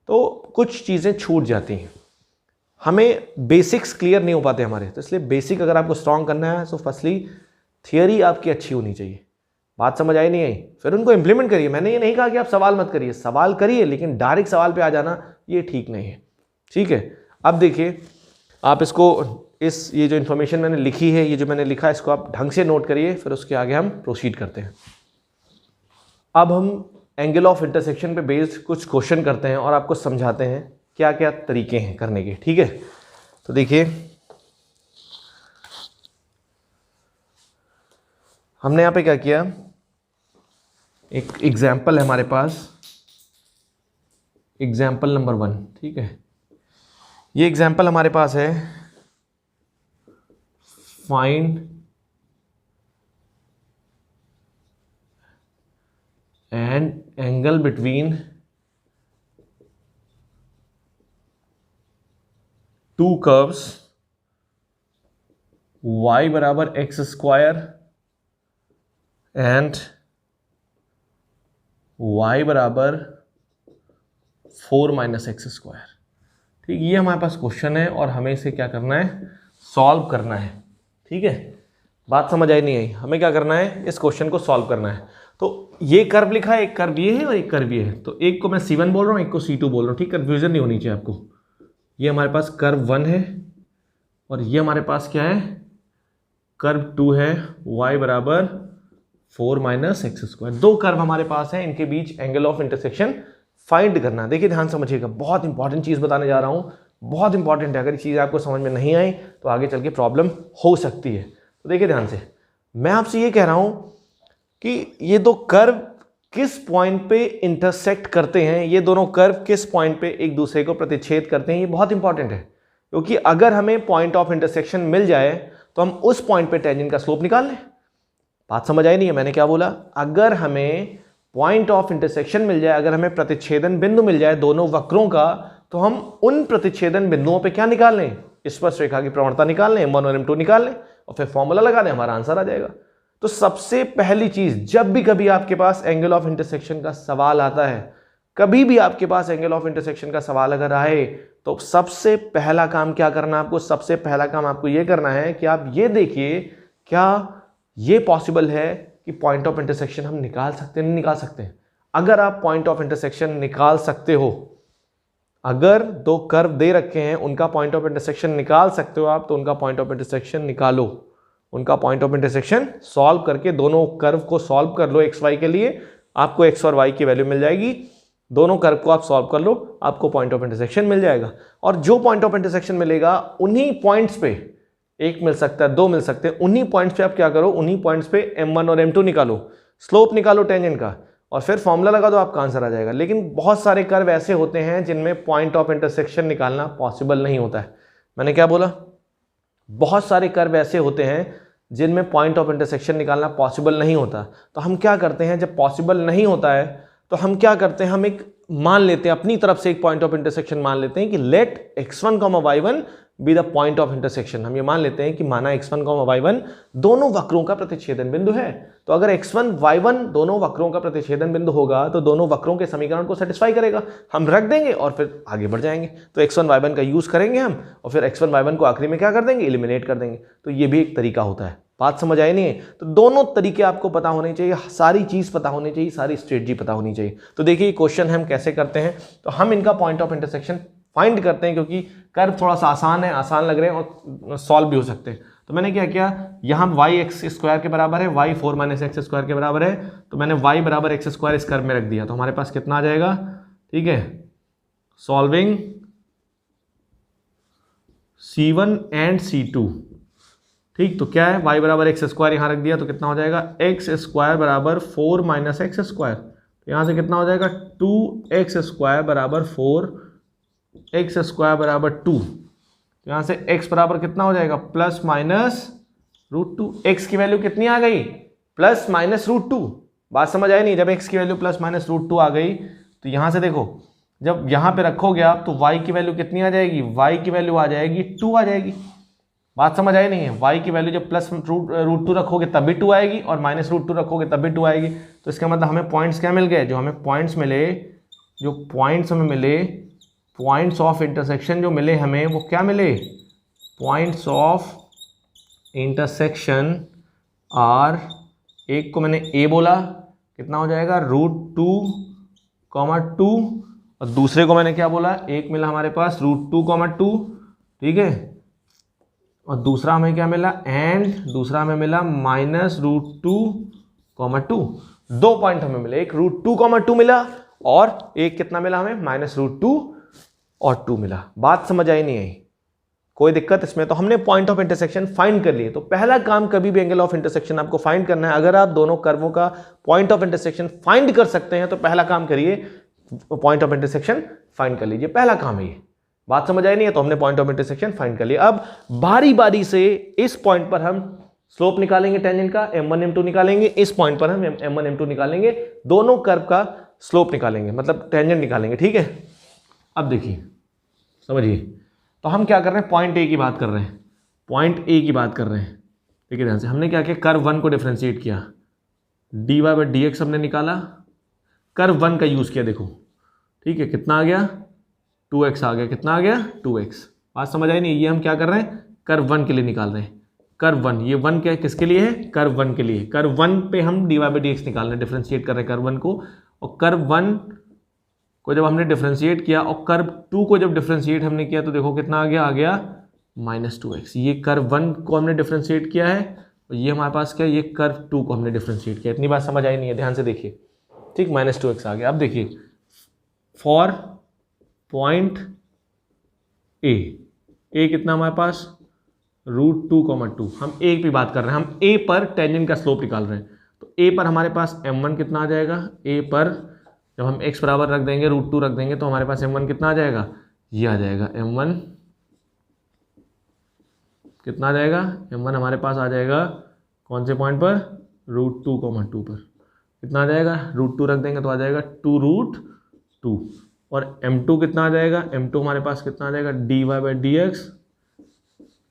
तो कुछ चीज़ें छूट जाती हैं, हमें बेसिक्स क्लियर नहीं हो पाते हमारे। तो इसलिए बेसिक अगर आपको स्ट्रॉन्ग करना है तो फर्स्टली थियरी आपकी अच्छी होनी चाहिए। बात समझ आई नहीं आई? फिर उनको इंप्लीमेंट करिए। मैंने ये नहीं कहा कि आप सवाल मत करिए, सवाल करिए, लेकिन डायरेक्ट सवाल पे आ जाना ये ठीक नहीं है। ठीक है, अब देखिए आप इसको, ये जो इन्फॉर्मेशन मैंने लिखी है, ये जो मैंने लिखा है, इसको आप ढंग से नोट करिए, फिर उसके आगे हम प्रोसीड करते हैं। अब हम एंगल ऑफ इंटरसेक्शन पे बेस्ड कुछ क्वेश्चन करते हैं और आपको समझाते हैं क्या क्या तरीके हैं करने के। ठीक है, तो देखिए हमने यहाँ पे क्या किया, एक एग्जाम्पल है हमारे पास, एग्जाम्पल नंबर 1। ठीक है, ये एग्जाम्पल हमारे पास है, find an angle between two curves y बराबर एक्स स्क्वायर एंड y बराबर 4 माइनस एक्स स्क्वायर। ठीक, ये हमारे पास क्वेश्चन है और हमें इसे क्या करना है? सॉल्व करना है। ठीक है, बात समझ आई नहीं आई? हमें क्या करना है? इस क्वेश्चन को सॉल्व करना है। तो ये कर्व लिखा है, एक कर्व ये है और एक कर्व ये है, तो एक को मैं C1 बोल रहा हूँ, एक को C2 बोल रहा हूँ, ठीक, कंफ्यूजन नहीं होनी चाहिए आपको। ये हमारे पास कर्व 1 है और ये हमारे पास क्या है, कर्व 2 है, y बराबर 4 माइनस एक्स स्क्वायर। दो कर्व हमारे पास है, इनके बीच एंगल ऑफ इंटरसेक्शन फाइंड करना। देखिए ध्यान समझिएगा, बहुत इंपॉर्टेंट चीज़ बताने जा रहा हूँ, बहुत इंपॉर्टेंट है। अगर ये चीज़ आपको समझ में नहीं आई तो आगे चल के प्रॉब्लम हो सकती है। तो देखिए ध्यान से, मैं आपसे ये कह रहा हूँ कि ये दो कर्व किस पॉइंट पे इंटरसेक्ट करते हैं, ये दोनों कर्व किस पॉइंट पे एक दूसरे को प्रतिच्छेद करते हैं, ये बहुत इंपॉर्टेंट है। क्योंकि अगर हमें पॉइंट ऑफ इंटरसेक्शन मिल जाए तो हम उस पॉइंट पे टेंजेंट का स्लोप निकाल लें। बात समझ आई नहीं है, मैंने क्या बोला? अगर हमें पॉइंट ऑफ इंटरसेक्शन मिल जाए, अगर हमें प्रतिच्छेदन बिंदु मिल जाए दोनों वक्रों का, तो हम उन प्रतिच्छेदन बिंदुओं पे क्या निकाल लें, स्पर्श रेखा की प्रवणता निकाल लें, M1 और M2 निकाल लें और फिर फॉर्मूला लगा दें, हमारा आंसर आ जाएगा। तो सबसे पहली चीज, जब भी कभी आपके पास एंगल ऑफ इंटरसेक्शन का सवाल आता है, कभी भी आपके पास एंगल ऑफ इंटरसेक्शन का सवाल अगर आए, तो सबसे पहला काम क्या करना है आपको? सबसे पहला काम आपको यह करना है कि आप ये देखिए क्या ये पॉसिबल है कि पॉइंट ऑफ इंटरसेक्शन हम निकाल सकते हैं, नहीं निकाल सकते हैं। अगर आप पॉइंट ऑफ इंटरसेक्शन निकाल सकते हो, अगर दो कर्व दे रखे हैं उनका पॉइंट ऑफ इंटरसेक्शन निकाल सकते हो आप, तो उनका पॉइंट ऑफ इंटरसेक्शन निकालो। उनका पॉइंट ऑफ इंटरसेक्शन सॉल्व करके दोनों कर्व को सॉल्व कर लो एक्स वाई के लिए, आपको एक्स और वाई की वैल्यू मिल जाएगी। दोनों कर्व को आप सॉल्व कर लो, आपको पॉइंट ऑफ इंटरसेक्शन मिल जाएगा। और जो पॉइंट ऑफ इंटरसेक्शन मिलेगा उन्हीं पॉइंट्स पे, एक मिल सकता है, दो मिल सकते हैं, उन्हीं पॉइंट्स पे आप क्या करो, उन्हीं पॉइंट्स पे M1 और M2 निकालो, स्लोप निकालो टेंजेंट का, और फिर फॉर्मूला लगा दो, आपका आंसर आ जाएगा। लेकिन बहुत सारे कर्व ऐसे होते हैं जिनमें पॉइंट ऑफ इंटरसेक्शन निकालना पॉसिबल नहीं होता है। मैंने क्या बोला? बहुत सारे कर्व ऐसे होते हैं जिनमें पॉइंट ऑफ इंटरसेक्शन निकालना पॉसिबल नहीं होता। तो हम क्या करते हैं, जब पॉसिबल नहीं होता है तो हम क्या करते हैं, हम एक मान लेते हैं, अपनी तरफ से एक पॉइंट ऑफ इंटरसेक्शन मान लेते हैं कि let x1, y1 be the point of intersection. हम ये मान लेते हैं कि माना x1, y1 दोनों वक्रों का प्रतिच्छेदन बिंदु है। तो अगर x1, y1 दोनों वक्रों का प्रतिच्छेदन बिंदु होगा तो दोनों वक्रों के समीकरण को सेटिस्फाई करेगा, हम रख देंगे और फिर आगे बढ़ जाएंगे। तो x1, y1 का यूज करेंगे हम, और फिर x1, y1 को आखिरी में क्या कर देंगे, एलिमिनेट कर देंगे। तो ये भी एक तरीका होता है। बात समझ आई नहीं है? तो दोनों तरीके आपको पता होने चाहिए, सारी चीज पता होनी चाहिए, सारी स्ट्रेटजी पता होनी चाहिए। तो देखिए क्वेश्चन हम कैसे करते हैं, तो हम इनका पॉइंट ऑफ इंटरसेक्शन फाइंड करते हैं, क्योंकि कर्व थोड़ा सा आसान है, आसान लग रहे हैं और सॉल्व भी हो सकते हैं। तो मैंने क्या किया, यहाँ y एक्स स्क्वायर के बराबर है, y 4 माइनस एक्स स्क्वायर के बराबर है, तो मैंने y बराबर एक्स स्क्वायर इस कर्व में रख दिया। तो हमारे पास कितना आ जाएगा, ठीक है, सॉल्विंग C1 एंड C2, ठीक। तो क्या है, y बराबर एक्स स्क्वायर यहाँ रख दिया, तो कितना हो जाएगा, एक्स स्क्वायर बराबर 4 माइनस एक्स स्क्वायर। तो यहाँ से कितना हो जाएगा, 2x स्क्वायर बराबर 4, एक्स स्क्वायर बराबर 2। तो यहाँ से x बराबर कितना हो जाएगा, प्लस माइनस √2। एक्स की वैल्यू कितनी आ गई, प्लस माइनस √2। बात समझ आई नहीं? जब x की वैल्यू प्लस माइनस √2 आ गई, तो यहाँ से देखो, जब यहाँ पे रखोगे आप तो y की वैल्यू कितनी आ जाएगी, y की वैल्यू आ जाएगी 2 आ जाएगी। बात समझ आई नहीं है? y की वैल्यू जब प्लस √2 रखोगे तब भी 2 आएगी, और माइनस √2 रखोगे तब भी 2 आएगी। तो इसका मतलब हमें पॉइंट्स क्या मिल गए, जो हमें पॉइंट्स मिले, जो पॉइंट्स हमें मिले, पॉइंट्स ऑफ इंटरसेक्शन जो मिले हमें, वो क्या मिले, पॉइंट्स ऑफ इंटरसेक्शन आर, एक को मैंने a बोला, कितना हो जाएगा, √2, 2, और दूसरे को मैंने क्या बोला, एक मिला हमारे पास √2, 2, ठीक है, और दूसरा हमें क्या मिला, एंड दूसरा हमें मिला माइनस √2, 2। दो पॉइंट हमें मिले, एक √2, 2 मिला, और एक कितना मिला हमें, माइनस √2 और 2 मिला। बात समझ आई नहीं आई? कोई दिक्कत इसमें? तो हमने पॉइंट ऑफ इंटरसेक्शन फाइंड कर लिए। तो पहला काम कभी भी एंगल ऑफ इंटरसेक्शन आपको फाइंड करना है, अगर आप दोनों कर्वों का पॉइंट ऑफ इंटरसेक्शन फाइंड कर सकते हैं तो पहला काम करिए, पॉइंट ऑफ इंटरसेक्शन फाइंड कर लीजिए, पहला काम है ये। बात समझ आई नहीं है? तो हमने पॉइंट ऑफ इंटरसेक्शन फाइंड कर लिया। अब बारी बारी से इस पॉइंट पर हम स्लोप निकालेंगे टेंजेंट का, M1 M2 निकालेंगे, इस पॉइंट पर हम M1 M2 निकालेंगे, दोनों कर्व का स्लोप निकालेंगे, मतलब टेंजेंट निकालेंगे, ठीक है। अब देखिए समझिए, तो हम क्या कर रहे हैं, पॉइंट ए की बात कर रहे हैं, पॉइंट ए की बात कर रहे हैं। देखिए ध्यान से, हमने क्या किया, कर्व 1 को डिफरेंशिएट किया, dy/dx हमने निकाला, कर्व 1 का यूज किया, देखो ठीक है, कितना आ गया, 2x आ गया, कितना आ गया, 2x। बात समझ आई नहीं? ये हम क्या कर रहे हैं, कर्व 1 के लिए निकाल रहे हैं। कर्व वन, ये वन क्या किसके लिए है, कर्व वन के लिए। कर्व वन पे हम dy बाई डी एक्स निकाल रहे हैं, डिफ्रेंशिएट कर रहे हैं कर्व वन को, और कर्व वन को जब हमने डिफ्रेंशिएट किया और कर्व टू को जब डिफ्रेंशिएट हमने किया तो देखो कितना आ गया -2x। ये कर्व वन को हमने डिफ्रेंशिएट किया है और ये हमारे पास क्या है, ये कर्व टू को हमने डिफ्रेंशिएट किया। इतनी बात समझ आई नहीं है, ध्यान से देखिए, ठीक, -2x आ गया। अब देखिए फॉर पॉइंट ए कितना हमारे पास √2, हम ए की बात कर रहे हैं, हम ए पर टेंजेंट का स्लोप निकाल रहे हैं। तो ए पर हमारे पास m1 कितना आ जाएगा, ए पर जब हम x बराबर रख देंगे √2 रख देंगे तो हमारे पास m1 कितना आ जाएगा, ये आ जाएगा m1 कितना आ जाएगा, m1 हमारे पास आ जाएगा कौन से पॉइंट पर, √2, पर कितना आ जाएगा, √2 रख देंगे तो आ जाएगा 2√2। और m2 कितना आ जाएगा, m2 हमारे पास कितना आ जाएगा dy by d x,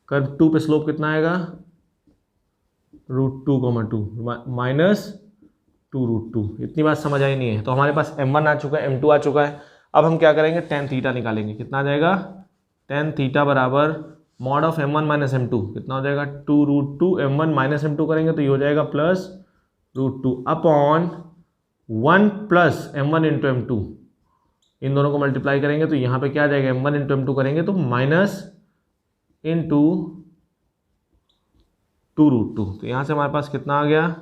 curve two पे स्लोप कितना आएगा √2, -2√2। इतनी बात समझ आई नहीं है। तो हमारे पास m1 आ चुका है, m2 आ चुका है। अब हम क्या करेंगे, tan थीटा निकालेंगे। कितना आ जाएगा, tan थीटा बराबर mod of m1 minus m2 कितना हो जाएगा 2√2, m1 माइनस m2 करेंगे तो ये हो जाएगा +√2 upon 1 plus m1 into m2, इन दोनों को मल्टीप्लाई करेंगे तो यहाँ पे क्या आ जाएगा, m1 इंटू m2 करेंगे तो माइनस इंटू 2√2। तो यहाँ से हमारे पास कितना आ गया,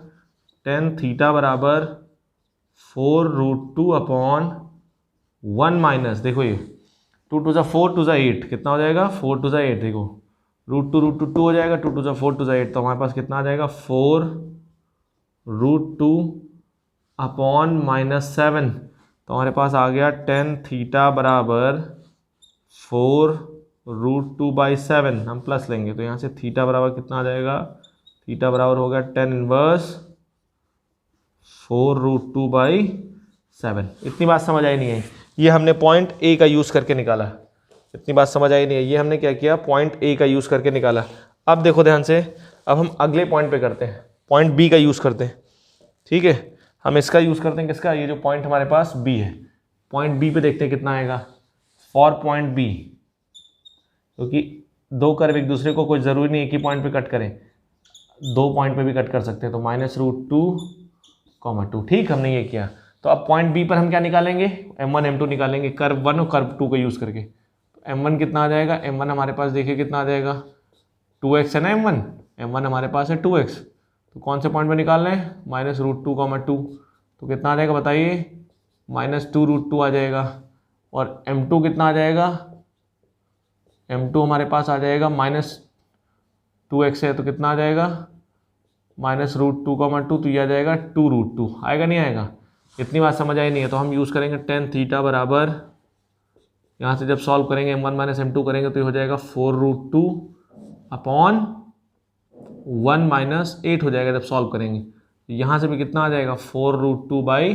tan थीटा बराबर 4√2 अपॉन 1 माइनस, देखो ये 2 2 4 2 8 कितना हो जाएगा, 4 2 8, देखो √2 2 हो जाएगा, 2 2 4 2 8, तो हमारे पास कितना आ जाएगा 4√2 अपॉन -7। तो हमारे पास आ गया tan थीटा बराबर 4√2 बाई 7, हम प्लस लेंगे तो यहाँ से थीटा बराबर कितना आ जाएगा, थीटा बराबर हो गया tan इनवर्स 4√2 बाई 7। इतनी बात समझ आई नहीं है, ये हमने पॉइंट ए का यूज़ करके निकाला। इतनी बात समझ आई नहीं है, ये हमने क्या किया, पॉइंट ए का यूज़ करके निकाला। अब देखो ध्यान से, अब हम अगले पॉइंट पे करते हैं, पॉइंट बी का यूज़ करते हैं। ठीक है, हम इसका यूज़ करते हैं, किसका, ये जो पॉइंट हमारे पास बी है, पॉइंट बी पे देखते हैं कितना आएगा। फॉर पॉइंट बी, क्योंकि दो कर्व एक दूसरे को कोई ज़रूरी नहीं एक ही पॉइंट पे कट करें, दो पॉइंट पे भी कट कर सकते हैं, तो -√2, 2, ठीक, हमने ये किया। तो अब पॉइंट बी पर हम क्या निकालेंगे, m1 m2 निकालेंगे, कर्व 1 और कर्व 2 का यूज़ करके। तो m1 कितना आ जाएगा, m1 हमारे पास देखिए कितना आ जाएगा, 2x है ना, m1 हमारे पास है 2x, तो कौन से पॉइंट पे निकाल रहे हैं, -√2, 2, तो कितना आ जाएगा बताइए, -2√2 आ जाएगा। और m2 कितना आ जाएगा, m2 हमारे पास आ जाएगा -2x है तो कितना आ जाएगा, -√2, 2, तो ये आ जाएगा 2√2, आएगा नहीं आएगा। इतनी बात समझ आई नहीं है, तो हम यूज़ करेंगे tan थीटा बराबर, यहाँ से जब सॉल्व करेंगे m1 माइनस m2 करेंगे तो ये हो जाएगा 4√2 अपॉन 1 माइनस 8 हो जाएगा जब सॉल्व करेंगे। यहाँ से भी कितना आ जाएगा 4√2 बाई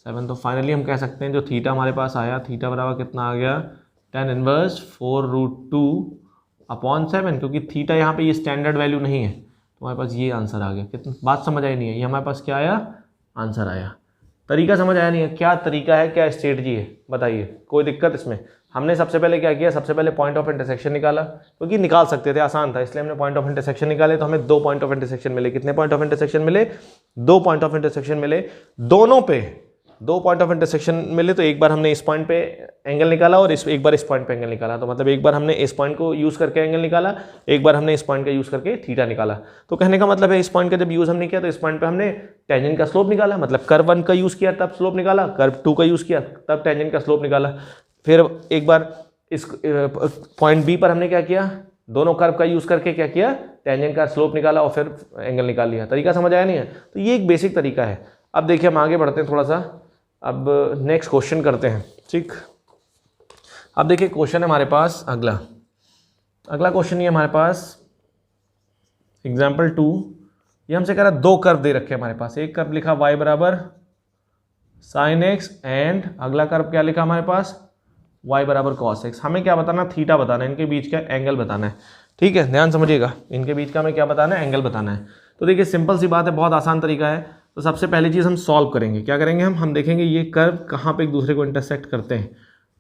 7। तो फाइनली हम कह सकते हैं जो थीटा हमारे पास आया, थीटा बराबर कितना आ गया, tan इनवर्स 4√2 अपॉन 7, क्योंकि थीटा यहाँ पे ये स्टैंडर्ड वैल्यू नहीं है, तो हमारे पास ये आंसर आ गया। कितना बात समझ आई नहीं है, ये हमारे पास क्या आया, आंसर आया। तरीका समझ आया नहीं है, क्या तरीका है, क्या स्ट्रेटजी है, बताइए, कोई दिक्कत इसमें। हमने सबसे पहले क्या किया, सबसे पहले पॉइंट ऑफ इंटरसेक्शन निकाला, क्योंकि निकाल सकते थे, आसान था, इसलिए हमने पॉइंट ऑफ इंटरसेक्शन निकाले। तो हमें 2 पॉइंट ऑफ इंटरसेक्शन मिले। कितने पॉइंट ऑफ इंटरसेक्शन मिले, 2 पॉइंट ऑफ इंटरसेक्शन मिले। दोनों पे 2 पॉइंट ऑफ इंटरसेक्शन मिले, तो एक बार हमने इस पॉइंट पे एंगल निकाला और एक बार इस पॉइंट पे एंगल निकाला। तो मतलब एक बार हमने इस पॉइंट को यूज़ करके एंगल निकाला, एक बार हमने इस पॉइंट का यूज़ करके थीटा निकाला। तो कहने का मतलब है इस पॉइंट का जब यूज़ हमने किया तो इस पॉइंट पे हमने टेंजेंट का स्लोप निकाला, मतलब कर्व 1 का यूज़ किया तब स्लोप निकाला, कर्व 2 का यूज़ किया तब टेंजेंट का स्लोप निकाला। फिर एक बार इस पॉइंट बी पर हमने क्या किया, दोनों कर्व का यूज़ करके क्या किया, टेंजेंट का स्लोप निकाला और फिर एंगल निकाल लिया। तरीका समझ आया नहीं है, तो ये एक बेसिक तरीका है। अब देखिए हम आगे बढ़ते हैं थोड़ा सा, अब नेक्स्ट क्वेश्चन करते हैं। ठीक, अब देखिए क्वेश्चन है हमारे पास अगला क्वेश्चन ये हमारे पास एग्जाम्पल 2। ये हमसे कह रहा है 2 कर्व दे रखे हमारे पास, एक कर्व लिखा y बराबर sin x एंड अगला कर्व क्या लिखा हमारे पास, y बराबर cos x। हमें क्या बताना, थीटा बताना है, इनके बीच का एंगल बताना है। ठीक है, ध्यान समझिएगा, इनके बीच का हमें क्या बताना है, एंगल बताना है। तो देखिए सिंपल सी बात है, बहुत आसान तरीका है। तो सबसे पहली चीज़ हम सॉल्व करेंगे, क्या करेंगे, हम देखेंगे ये कर्व कहाँ पे एक दूसरे को इंटरसेक्ट करते हैं।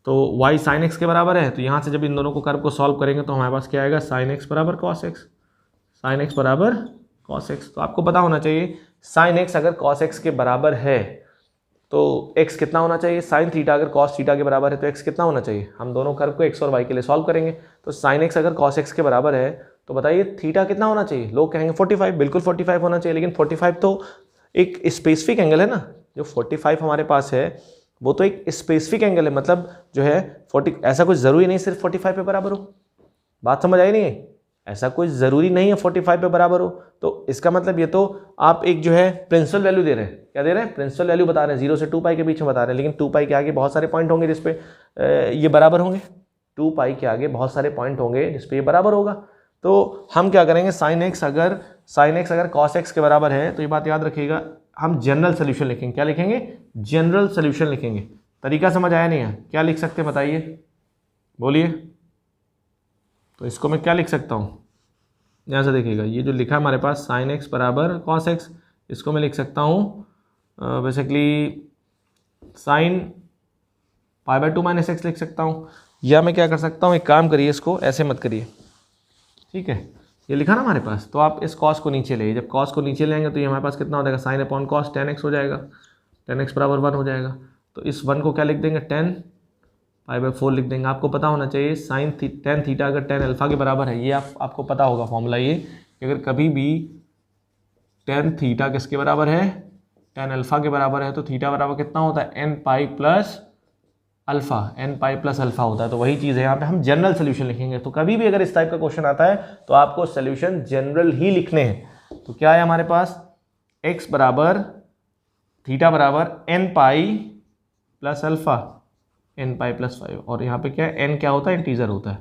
तो y sin x के बराबर है, तो यहाँ से जब इन दोनों को कर्व को सॉल्व करेंगे तो हमारे पास क्या आएगा, sin x बराबर cos x, साइन एक्स बराबर कॉस एक्स। तो आपको पता होना चाहिए साइन एक्स अगर कॉस एक्स के बराबर है तो एक्स कितना होना चाहिए, साइन थीटा अगर कॉस थीटा के बराबर है तो एक्स कितना होना चाहिए। हम दोनों कर्व को एक्स और वाई के लिए सॉल्व करेंगे। तो साइन एक्स अगर कॉस एक्स के बराबर है तो बताइए थीटा कितना होना चाहिए। लोग कहेंगे 45, बिल्कुल 45 होना चाहिए, लेकिन 45 तो एक स्पेसिफिक एंगल है ना। जो 45 हमारे पास है वो तो एक स्पेसिफिक एंगल है, मतलब जो है 40, ऐसा कुछ ज़रूरी नहीं सिर्फ 45 पे बराबर हो। बात समझ आई नहीं है, ऐसा कुछ ज़रूरी नहीं है 45 पे बराबर हो। तो इसका मतलब ये तो आप एक जो है प्रिंसिपल वैल्यू दे रहे हैं। क्या दे रहे हैं, प्रिंसिपल वैल्यू बता रहे हैं, 0 से 2 पाई के बीच में बता रहे हैं, लेकिन 2 पाई के आगे बहुत सारे पॉइंट होंगे जिसपे ये बराबर होंगे। 2 पाई के आगे बहुत सारे पॉइंट होंगे जिसपे ये बराबर होगा। तो हम क्या करेंगे, साइन एक्स अगर कॉस एक्स के बराबर है तो ये बात याद रखिएगा, हम जनरल सोल्यूशन लिखेंगे। क्या लिखेंगे, जनरल सोल्यूशन लिखेंगे। तरीका समझ आया नहीं है, क्या लिख सकते हैं बताइए, बोलिए। तो इसको मैं क्या लिख सकता हूँ, यहाँ से देखिएगा, ये जो लिखा है हमारे पास साइन एक्स बराबर कॉस एक्स, इसको मैं लिख सकता हूँ basically sine pi by 2 minus x लिख सकता हूँ। या मैं क्या कर सकता हूँ, एक काम करिए, इसको ऐसे मत करिए, ठीक है, ये लिखा ना हमारे पास, तो आप इस कॉस को नीचे ले, जब कॉस को नीचे लेंगे तो ये हमारे पास कितना हो जाएगा, साइन अपॉन कॉस 10x हो जाएगा, 10x बराबर 1 हो जाएगा। तो इस 1 को क्या लिख देंगे, 10 पाई बाय 4 लिख देंगे। आपको पता होना चाहिए साइन टेन थीटा अगर टेन अल्फा के बराबर है, ये आपको पता होगा फॉर्मूला ये, कि अगर कभी भी टेन थीटा किसके बराबर है, टेन अल्फा के बराबर है, तो थीटा बराबर कितना होता है, एन पाई प्लस अल्फा, एन पाई प्लस अल्फा होता है। तो वही चीज़ है, यहाँ पे हम जनरल सोल्यूशन लिखेंगे। तो कभी भी अगर इस टाइप का क्वेश्चन आता है तो आपको सोल्यूशन जनरल ही लिखने हैं। तो क्या है हमारे पास, एक्स बराबर थीटा बराबर एन पाई प्लस अल्फा, एन पाई प्लस 5, और यहाँ पे क्या है, एन क्या होता है, इंटीजर होता है,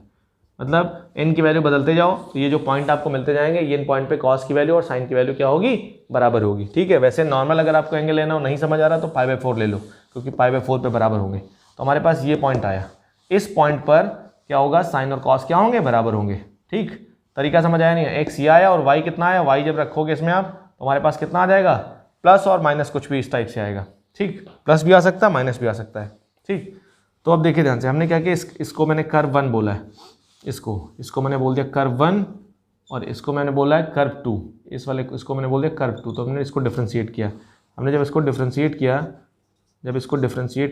मतलब एन की वैल्यू बदलते जाओ तो ये जो पॉइंट आपको मिलते जाएंगे, ये इन पॉइंट पे कॉस की वैल्यू और साइन की वैल्यू क्या होगी, बराबर होगी। ठीक है, वैसे नॉर्मल अगर आपको एंगल लेना हो, नहीं समझ आ रहा तो पाई बाय 4 ले लो, क्योंकि पाई बाय 4 पे बराबर होंगे। तो हमारे पास ये पॉइंट आया, इस पॉइंट पर क्या होगा, साइन और कॉस क्या होंगे, बराबर होंगे। ठीक, तरीका समझ आया नहीं है। एक्स ये आया और वाई कितना आया, वाई जब रखोगे इसमें आप तो हमारे पास कितना आ जाएगा, प्लस और माइनस कुछ भी इस टाइप से आएगा। ठीक, प्लस भी आ सकता है, माइनस भी आ सकता है। ठीक, तो अब देखिए ध्यान से, हमने क्या किया, इसको मैंने कर्व 1 बोला है, इसको मैंने बोल दिया कर्व 1, और इसको मैंने बोला है कर्व 2, इस वाले इसको मैंने बोल दिया कर्व 2। तो हमने इसको डिफ्रेंशिएट किया, हमने जब इसको डिफ्रेंशिएट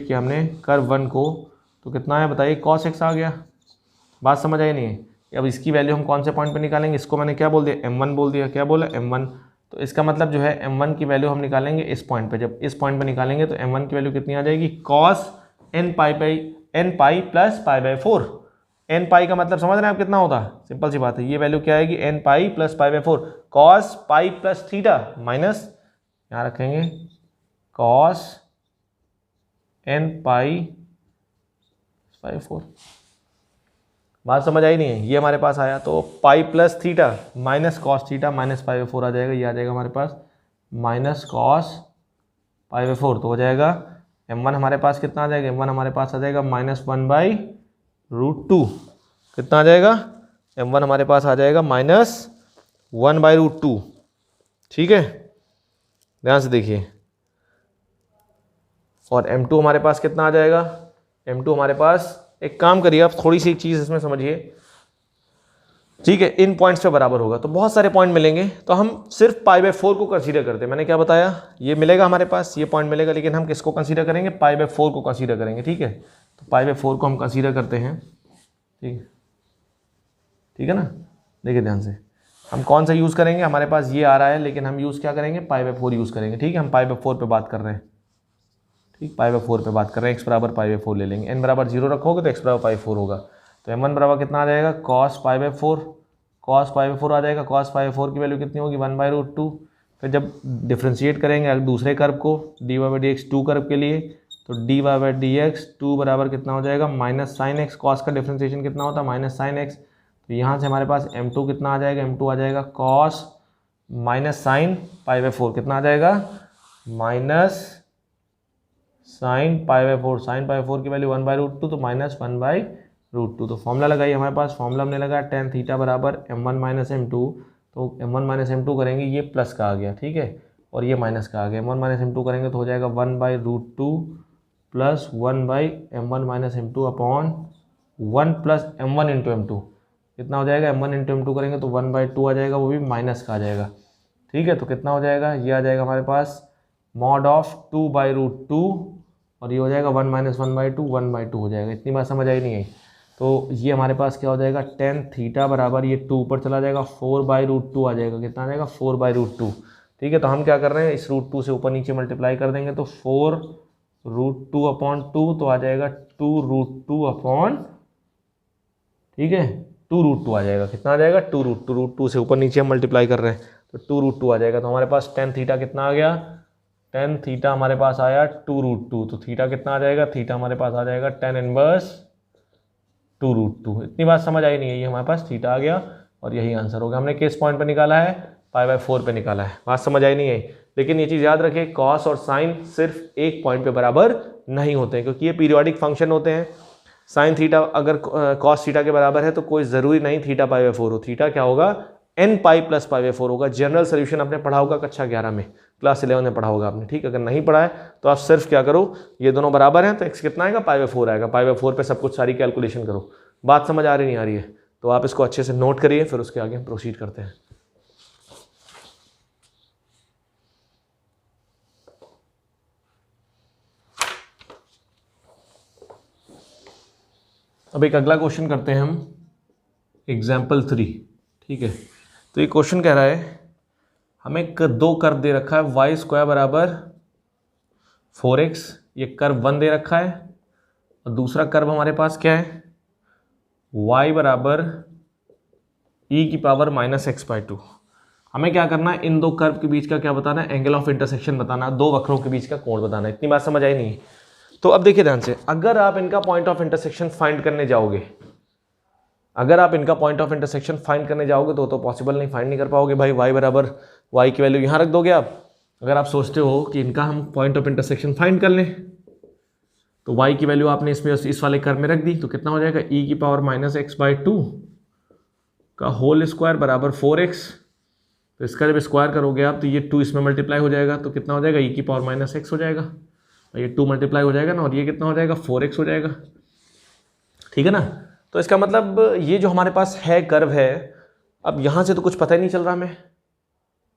किया हमने कर्व 1 को, तो कितना आया बताइए, कॉस एक्स आ गया। बात समझ आई नहीं है। अब इसकी वैल्यू हम कौन से पॉइंट पे निकालेंगे, इसको मैंने क्या बोल दिया, m1 बोल दिया। क्या बोला, m1। तो इसका मतलब जो है m1 की वैल्यू हम निकालेंगे इस पॉइंट पे। जब इस पॉइंट पे निकालेंगे तो m1 की वैल्यू कितनी आ जाएगी, cos n pi plus pi by 4। n पाई का मतलब समझ रहे हैं आप कितना होता है, सिंपल सी बात है, ये वैल्यू क्या आएगी, n pi plus pi by 4, cos pi plus theta minus, यहाँ रखेंगे कॉस n पाई पाई 4। बात समझ आई नहीं है, ये हमारे पास आया, तो pi plus theta minus cos theta minus pi by 4 आ जाएगा। ये आ जाएगा हमारे पास माइनस कॉस पाई बाय 4। तो हो जाएगा m1 हमारे पास कितना आ जाएगा, m1 हमारे पास आ जाएगा -1/√2। कितना आ जाएगा, m1 हमारे पास आ जाएगा -1/√2। ठीक है, ध्यान से देखिए। और m2 हमारे पास कितना आ जाएगा, m2 हमारे पास, एक काम करिए आप, थोड़ी सी एक चीज़ इसमें समझिए। ठीक है, इन पॉइंट्स पे बराबर होगा तो बहुत सारे पॉइंट मिलेंगे, तो हम सिर्फ पाई बाय 4 को कंसीडर करते हैं। मैंने क्या बताया, ये मिलेगा हमारे पास, ये पॉइंट मिलेगा, लेकिन हम किसको कंसीडर करेंगे, पाई बाय 4 को कंसीडर करेंगे। ठीक है, तो पाई बाय 4 को हम कंसीडर करते हैं। ठीक है ना, देखिए ध्यान से, हम कौन सा यूज़ करेंगे, हमारे पास ये आ रहा है, लेकिन हम यूज़ क्या करेंगे, पाई बाय 4 यूज़ करेंगे। ठीक है, हम पाई बाय 4 पे बात कर रहे हैं। ठीक, पाई बाय 4 पे बात कर रहे हैं, एक्स बराबर पाई बाय 4 ले लेंगे, n बराबर 0 रखोगे तो एक्स बराबर पाई 4 होगा। तो m1 बराबर कितना आ जाएगा, cos pi by 4, cos pi by 4 आ जाएगा। कॉस पाई बाय 4 की वैल्यू कितनी होगी, 1/√2। फिर जब डिफ्रेंशिएट करेंगे दूसरे कर्व को, dy/dx 2 कर्व के लिए, तो dy/dx 2 बराबर कितना हो जाएगा, माइनस साइन एक्स। कॉस का डिफ्रेंशिएशन कितना होता है, माइनस साइन एक्स। तो यहाँ से हमारे पास m2 कितना आ जाएगा, m2 आ जाएगा cos minus sine pi by 4, कितना आ जाएगा, minus sine pi by 4। Sine pi by 4 की वैल्यू 1/√2, तो -1/√2। तो फॉर्मूला लगाइए हमारे पास, फॉर्मूला हमने लगाया tan थीटा बराबर m1 माइनस m2। तो m1 माइनस m2 करेंगे, ये प्लस का आ गया, ठीक है, और ये माइनस का आ गया। m1 माइनस m2 करेंगे तो हो जाएगा 1/√2 plus 1/m1 minus m2 upon 1 plus m1 into m2। कितना हो जाएगा, m1 इंटू m2 करेंगे तो 1/2 आ जाएगा, वो भी माइनस का आ जाएगा। ठीक है, तो कितना हो जाएगा, ये आ जाएगा हमारे पास मॉड ऑफ 2/√2 और ये हो जाएगा 1 - 1/2 1/2 हो जाएगा। इतनी बात समझ आई नहीं आई? तो ये हमारे पास क्या हो जाएगा, tan थीटा बराबर ये 2 ऊपर चला जाएगा 4/√2 आ जाएगा। कितना आ जाएगा, 4/√2। ठीक है, तो हम क्या कर रहे हैं, इस √2 से ऊपर नीचे मल्टीप्लाई कर देंगे तो 4√2/2 तो आ जाएगा 2√2 ठीक है 2√2 आ जाएगा। कितना आ जाएगा, 2√2 से ऊपर नीचे हम मल्टीप्लाई कर रहे हैं तो 2√2 आ जाएगा। तो हमारे पास tan थीटा कितना आ गया, tan थीटा हमारे पास आया 2√2। तो थीटा कितना आ जाएगा, थीटा हमारे पास आ जाएगा tan इनवर्स 2√2। इतनी बात समझ आई नहीं है? ये हमारे पास थीटा आ गया और यही आंसर होगा। हमने किस पॉइंट पे निकाला है, π/4 पे निकाला है। बात समझ आई नहीं है? लेकिन ये चीज़ याद रखें, कॉस और साइन सिर्फ एक पॉइंट पे बराबर नहीं होते हैं, क्योंकि ये पीरियोडिक फंक्शन होते हैं। साइन थीटा अगर कॉस थीटा के बराबर है तो कोई ज़रूरी नहीं थीटा π/4 हो। थीटा क्या होगा, nπ + π/4 होगा। जनरल सोल्यूशन आपने पढ़ा होगा कक्षा 11 में, क्लास 11 में पढ़ा होगा आपने। ठीक, अगर नहीं पढ़ा है तो आप सिर्फ क्या करो, ये दोनों बराबर हैं तो x कितना आएगा, π/4 आएगा। π/4 पे सब कुछ सारी कैलकुलेशन करो। बात समझ आ रही नहीं आ रही है? तो आप इसको अच्छे से नोट करिए, फिर उसके आगे हम प्रोसीड करते हैं। अब एक अगला क्वेश्चन करते हैं हम, एग्जाम्पल 3। ठीक है, तो ये क्वेश्चन कह रहा है हमें दो कर्व दे रखा है, y² बराबर 4x, ये कर्व 1 दे रखा है, और दूसरा कर्व हमारे पास क्या है, y बराबर e⁻ (x/2). हमें क्या करना है, इन दो कर्व के बीच का क्या बताना है, एंगल ऑफ इंटरसेक्शन बताना, दो वक्रों के बीच का कोण बताना है। इतनी बात समझ आई नहीं? तो अब देखिए ध्यान से, अगर आप इनका पॉइंट ऑफ इंटरसेक्शन फाइंड करने जाओगे, अगर आप इनका पॉइंट ऑफ इंटरसेक्शन फाइंड करने जाओगे तो पॉसिबल नहीं, फाइंड नहीं कर पाओगे भाई। y बराबर y की वैल्यू यहाँ रख दोगे आप। अगर आप सोचते हो कि इनका हम पॉइंट ऑफ इंटरसेक्शन फाइंड कर लें तो y की वैल्यू आपने इसमें इस वाले कर्व में रख दी, तो कितना हो जाएगा, e⁻ (x/2) का होल स्क्वायर बराबर 4x। तो इसका जब स्क्वायर करोगे आप तो ये 2 इसमें मल्टीप्लाई हो जाएगा, तो कितना हो जाएगा, e⁻ (x) हो जाएगा। ये 2 मल्टीप्लाई हो जाएगा ना, और ये कितना हो जाएगा, 4x हो जाएगा। ठीक है ना? तो इसका मतलब ये जो हमारे पास है कर्व है, अब यहाँ से तो कुछ पता ही नहीं चल रहा हमें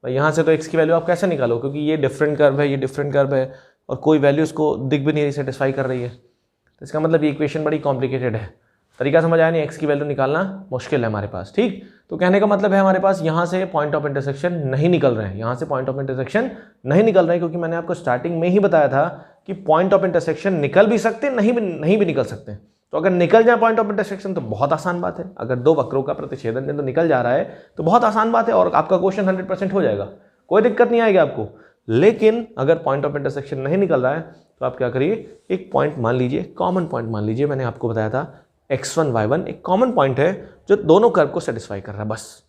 भाई, यहाँ से तो x की वैल्यू आप कैसे निकालो, क्योंकि ये डिफरेंट कर्व है, ये डिफरेंट कर्व है, और कोई वैल्यू इसको दिख भी नहीं रही, सेटिस्फाई कर रही है। तो इसका मतलब ये इक्वेशन बड़ी कॉम्प्लिकेटेड है। तरीका समझ आया नहीं, x की वैल्यू निकालना मुश्किल है हमारे पास। ठीक, तो कहने का मतलब है हमारे पास यहाँ से पॉइंट ऑफ इंटरसेक्शन नहीं निकल रहे हैं, यहाँ से पॉइंट ऑफ इंटरसेक्शन नहीं निकल रहे हैं, क्योंकि मैंने आपको स्टार्टिंग में ही बताया था कि पॉइंट ऑफ इंटरसेक्शन निकल भी सकते, नहीं भी निकल सकते। तो अगर निकल जाए पॉइंट ऑफ इंटरसेक्शन तो बहुत आसान बात है। अगर दो वक्रों का प्रतिच्छेदन बिंदु निकल जा रहा है तो बहुत आसान बात है, और आपका क्वेश्चन 100% हो जाएगा, कोई दिक्कत नहीं आएगी आपको। लेकिन अगर पॉइंट ऑफ इंटरसेक्शन नहीं निकल रहा है तो आप क्या करिए, एक पॉइंट मान लीजिए, कॉमन पॉइंट मान लीजिए, मैंने आपको बताया था x1 y1 एक कॉमन पॉइंट है जो दोनों कर्व को सेटिस्फाई कर रहा है। बस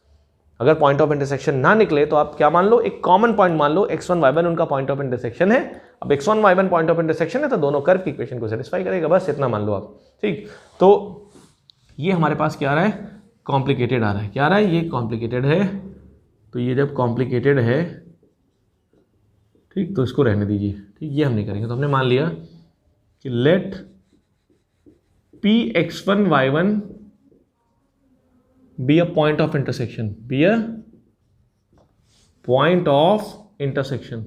अगर पॉइंट ऑफ इंटरसेक्शन ना निकले तो आप क्या मान लो, एक कॉमन पॉइंट मान लो, x1 y1 उनका पॉइंट ऑफ इंटरसेक्शन है। अब x1 y1 point of intersection है तो दोनों कर्व की इक्वेशन को सेटिस्फाई करेगा, बस इतना मान लो आप। ठीक, तो ये हमारे पास क्या आ रहा है, कॉम्प्लिकेटेड आ रहा है। क्या आ रहा है, ये कॉम्प्लिकेटेड है। तो ये जब कॉम्प्लिकेटेड है, ठीक, तो इसको रहने दीजिए। ठीक, ये हम नहीं करेंगे। तो हमने मान लिया कि late Px1 y1 be a point of intersection, be a point of intersection।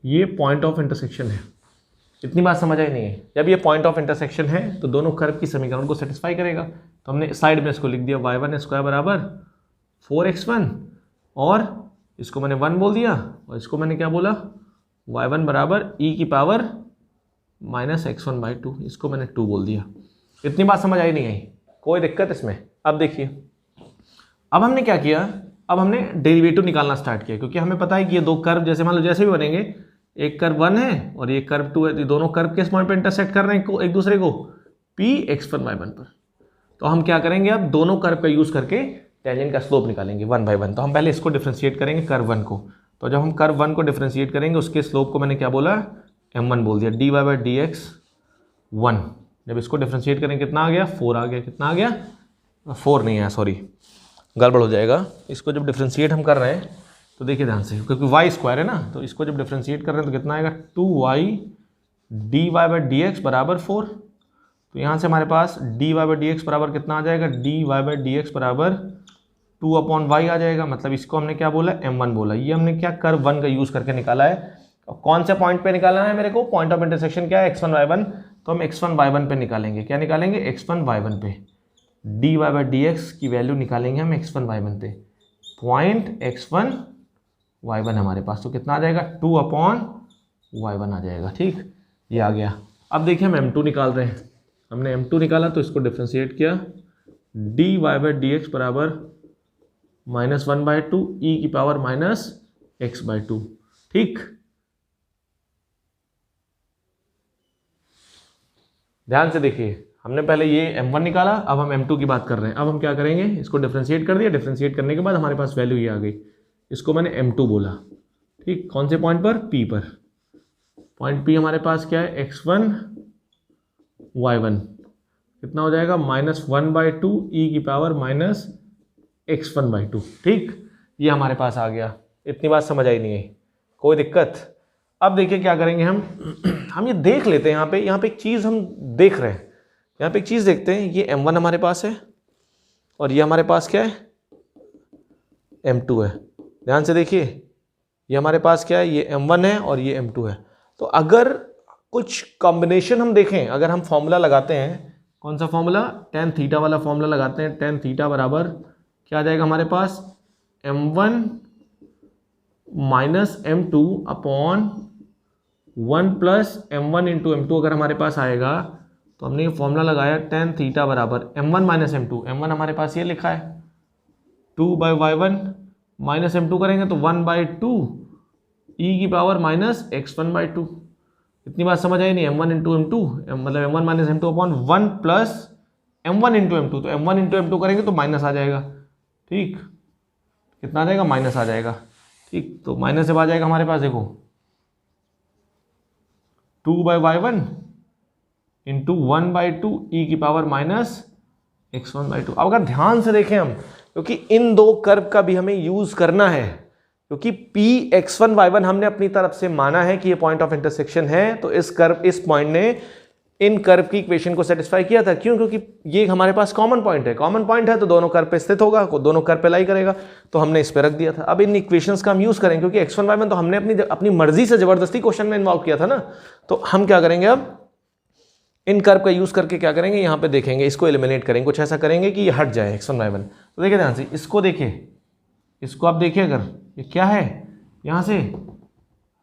ये पॉइंट ऑफ इंटरसेक्शन है। इतनी बात समझ आई नहीं है? जब ये पॉइंट ऑफ इंटरसेक्शन है तो दोनों कर्व की समीकरण को सेटिस्फाई करेगा। तो हमने साइड में इसको लिख दिया y1² बराबर 4x1, और इसको मैंने 1 बोल दिया, और इसको मैंने क्या बोला, y1 बराबर e⁻ (x1/2), इसको मैंने 2 बोल दिया। इतनी बात समझ आई नहीं आई? कोई दिक्कत इसमें? अब देखिए, अब हमने क्या किया, अब हमने डेरिवेटिव निकालना स्टार्ट किया, क्योंकि हमें पता है कि ये दो कर्व जैसे मान लो जैसे भी बनेंगे, एक कर्व 1 है और ये कर्व 2 है, दोनों कर्व किस पॉइंट पे इंटरसेक्ट कर रहे हैं एक दूसरे को, Px1 y1 पर। तो हम क्या करेंगे, अब दोनों कर्व का यूज करके टेंजेंट का स्लोप निकालेंगे 1/1। तो हम पहले इसको डिफरेंशिएट करेंगे कर्व 1 को। तो जब हम कर्व 1 को डिफरेंशिएट करेंगे उसके स्लोप को मैंने क्या बोला, m1 बोल दिया, dy/dx 1। जब इसको डिफरेंशिएट करेंगे कितना आ गया, 4 आ गया। कितना आ गया, 4 नहीं है, सॉरी गड़बड़ हो जाएगा। इसको जब डिफरेंशिएट हम कर रहे हैं तो देखिए ध्यान से, क्योंकि y² है ना, तो इसको जब डिफरेंशिएट कर रहे हैं तो कितना आएगा, 2y dy/dx बराबर 4। तो यहाँ से हमारे पास dy बाई डी एक्स बराबर कितना आ जाएगा, dy बाई डी एक्स बराबर 2/y आ जाएगा। मतलब इसको हमने क्या बोला, m1 बोला। ये हमने क्या कर्व 1 का यूज़ करके निकाला है। कौन से पॉइंट पे निकालना है मेरे को, पॉइंट ऑफ इंटरसेक्शन क्या है, x1 y1, तो हम x1 y1 पे निकालेंगे। क्या निकालेंगे, x1 y1 पे। dy बाई डी एक्स की वैल्यू निकालेंगे हम x1 y1 पे, पॉइंट x1 y1 हमारे पास, तो कितना आ जाएगा 2/y1 आ जाएगा। ठीक, ये आ गया। अब देखिए हम m2 निकाल रहे हैं। हमने m2 निकाला तो इसको डिफ्रेंशिएट किया, dy बाई डी एक्स बराबर -1/2 e की पावर -x/2। ठीक, ध्यान से देखिए, हमने पहले ये m1 निकाला, अब हम m2 की बात कर रहे हैं। अब हम क्या करेंगे, इसको डिफ्रेंशिएट कर दिया। डिफ्रेंशिएट करने के बाद हमारे पास वैल्यू ये आ गई, इसको मैंने m2 बोला। ठीक, कौन से पॉइंट पर, p पर। पॉइंट p हमारे पास क्या है, x1 y1, कितना हो जाएगा -1/2 e की पावर -x1/2। ठीक, ये हमारे पास आ गया। इतनी बात समझ आई नहीं है, कोई दिक्कत। अब देखिए क्या करेंगे हम ये देख लेते हैं। यहाँ पे एक चीज़ हम देख रहे हैं, यहाँ पे एक चीज़ देखते हैं। ये m1 हमारे पास है और ये हमारे पास क्या है, m2 है। ध्यान से देखिए, ये हमारे पास क्या है, ये m1 है और ये m2 है। तो अगर कुछ कॉम्बिनेशन हम देखें, अगर हम फॉर्मूला लगाते हैं, कौन सा फॉर्मूला, tan थीटा वाला फॉर्मूला लगाते हैं। tan थीटा बराबर क्या आ जाएगा हमारे पास, m1 minus m2 upon 1 plus m1 into m2 अगर हमारे पास आएगा तो हमने ये फॉर्मूला लगाया tan थीटा बराबर m1 माइनस m2। m1 हमारे पास ये लिखा है 2/y1 माइनस m2 करेंगे तो 1/2 e की पावर -x1/2। इतनी बात समझ आई नहीं, m1 इंटू m2 मतलब m1 minus m2 upon 1 plus m1 into m2, तो m1 इंटू m2 करेंगे तो माइनस आ जाएगा। ठीक, कितना आ जाएगा, माइनस आ जाएगा। ठीक, तो माइनस जब आ जाएगा हमारे पास, देखो 2/y1 इंटू 1/2 e की पावर -x1/2। अब अगर ध्यान से देखें हम, क्योंकि इन दो कर्व का भी हमें यूज करना है, क्योंकि px1 y1 हमने अपनी तरफ से माना है कि ये पॉइंट ऑफ इंटरसेक्शन है, तो इस पॉइंट ने इन कर्व की इक्वेशन को सेटिस्फाई किया था। क्यों, क्योंकि ये हमारे पास कॉमन पॉइंट है। कॉमन पॉइंट है तो दोनों कर्व पे स्थित होगा, दोनों कर्व पे लाई करेगा, तो हमने इस पे रख दिया था। अब इन इक्वेशंस का हम यूज करेंगे, क्योंकि x1 y1 तो हमने अपनी मर्जी से जबरदस्ती क्वेश्चन में इन्वॉल्व किया था ना। तो हम क्या करेंगे, अब इन कर्व का यूज करके क्या करेंगे, यहाँ पे देखेंगे, इसको एलिमिनेट करेंगे, कुछ ऐसा करेंगे कि ये हट जाए x1 y1। तो देखिए ध्यान से, इसको देखिए, इसको आप देखिए, अगर ये क्या है, यहाँ से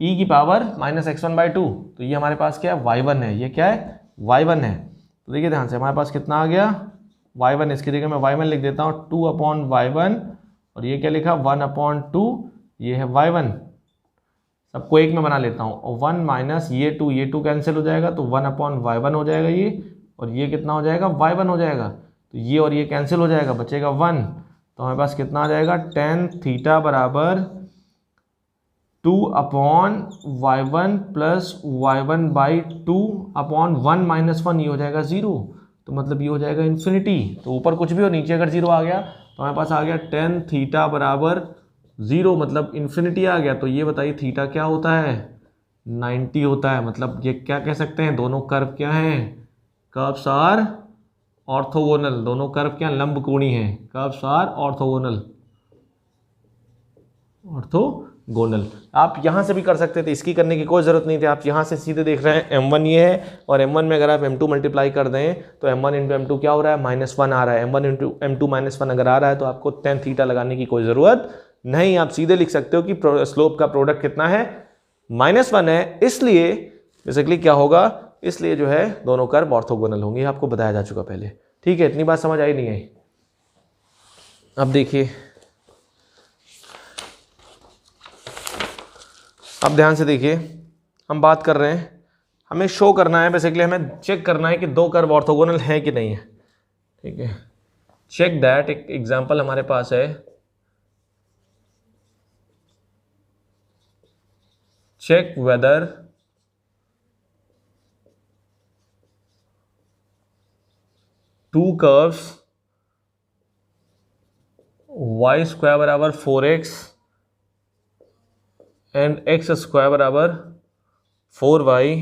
e की पावर -x1/2, तो ये हमारे पास क्या है, y1 है। ये क्या है, y1 है। तो देखिए ध्यान से, हमारे पास कितना आ गया, y1। इसकी जगह मैं y1 लिख देता हूँ 2/y1, और ये क्या लिखा, 1/2, ये है y1। सबको एक में बना लेता हूँ, और 1 माइनस ये 2 कैंसिल हो जाएगा, तो 1/y1 हो जाएगा ये, और ये कितना हो जाएगा, y1 हो जाएगा। तो ये और ये कैंसिल हो जाएगा, बचेगा 1। तो हमारे पास कितना आ जाएगा, tan थीटा बराबर 2/y1 plus y1/2 upon 1 minus 1, ये हो जाएगा 0। तो मतलब ये हो जाएगा इन्फिनिटी। तो ऊपर कुछ भी हो, नीचे अगर 0 आ गया तो हमारे पास आ गया tan थीटा बराबर 0, मतलब इन्फिनिटी आ गया। तो ये बताइए थीटा क्या होता है, 90 होता है। मतलब ये क्या कह सकते हैं, दोनों कर्व क्या हैं, कर्व्स आर ऑर्थोगोनल। दोनों कर्व क्या, लंबकोणीय हैं। Curves are orthogonal, orthogonal. आप यहाँ से भी कर सकते थे, इसकी करने की कोई ज़रूरत नहीं थी। आप यहाँ से सीधे देख रहे हैं m1 ये है, और m1 में अगर आप m2 मल्टीप्लाई कर दें तो m1 इंटू m2 क्या हो रहा है, -1 आ रहा है। m1 इंटू m2 -1 अगर आ रहा है तो आपको tan थीटा लगाने की कोई ज़रूरत नहीं। आप सीधे लिख सकते हो कि स्लोप का प्रोडक्ट कितना है, -1 है। इसलिए बेसिकली क्या होगा, इसलिए जो है दोनों कर्व ऑर्थोगोनल होंगे, आपको बताया जा चुका पहले। ठीक है, इतनी बात समझ आई नहीं आई। अब देखिए, अब ध्यान से देखिए, हम बात कर रहे हैं, हमें शो करना है, बेसिकली हमें चेक करना है कि दो कर्व ऑर्थोगोनल है कि नहीं है। ठीक है, चेक दैट। एक एग्जांपल हमारे पास है, check whether to curves y² बराबर 4x एंड x² बराबर 4y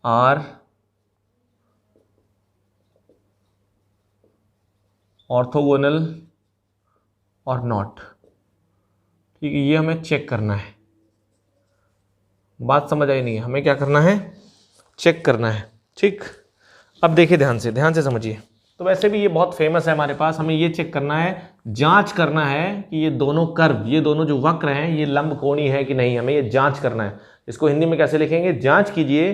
आर ऑर्थोगोनल और नॉट। ठीक है, ये हमें चेक करना है। बात समझ आई नहीं है? हमें क्या करना है? चेक करना है। ठीक, अब देखिए ध्यान से समझिए। तो वैसे भी ये बहुत फेमस है हमारे पास, हमें ये चेक करना है, जांच करना है कि ये दोनों कर्व, ये दोनों जो वक्र हैं, ये लंबकोणीय है कि नहीं, हमें ये जांच करना है। इसको हिंदी में कैसे लिखेंगे? जांच कीजिए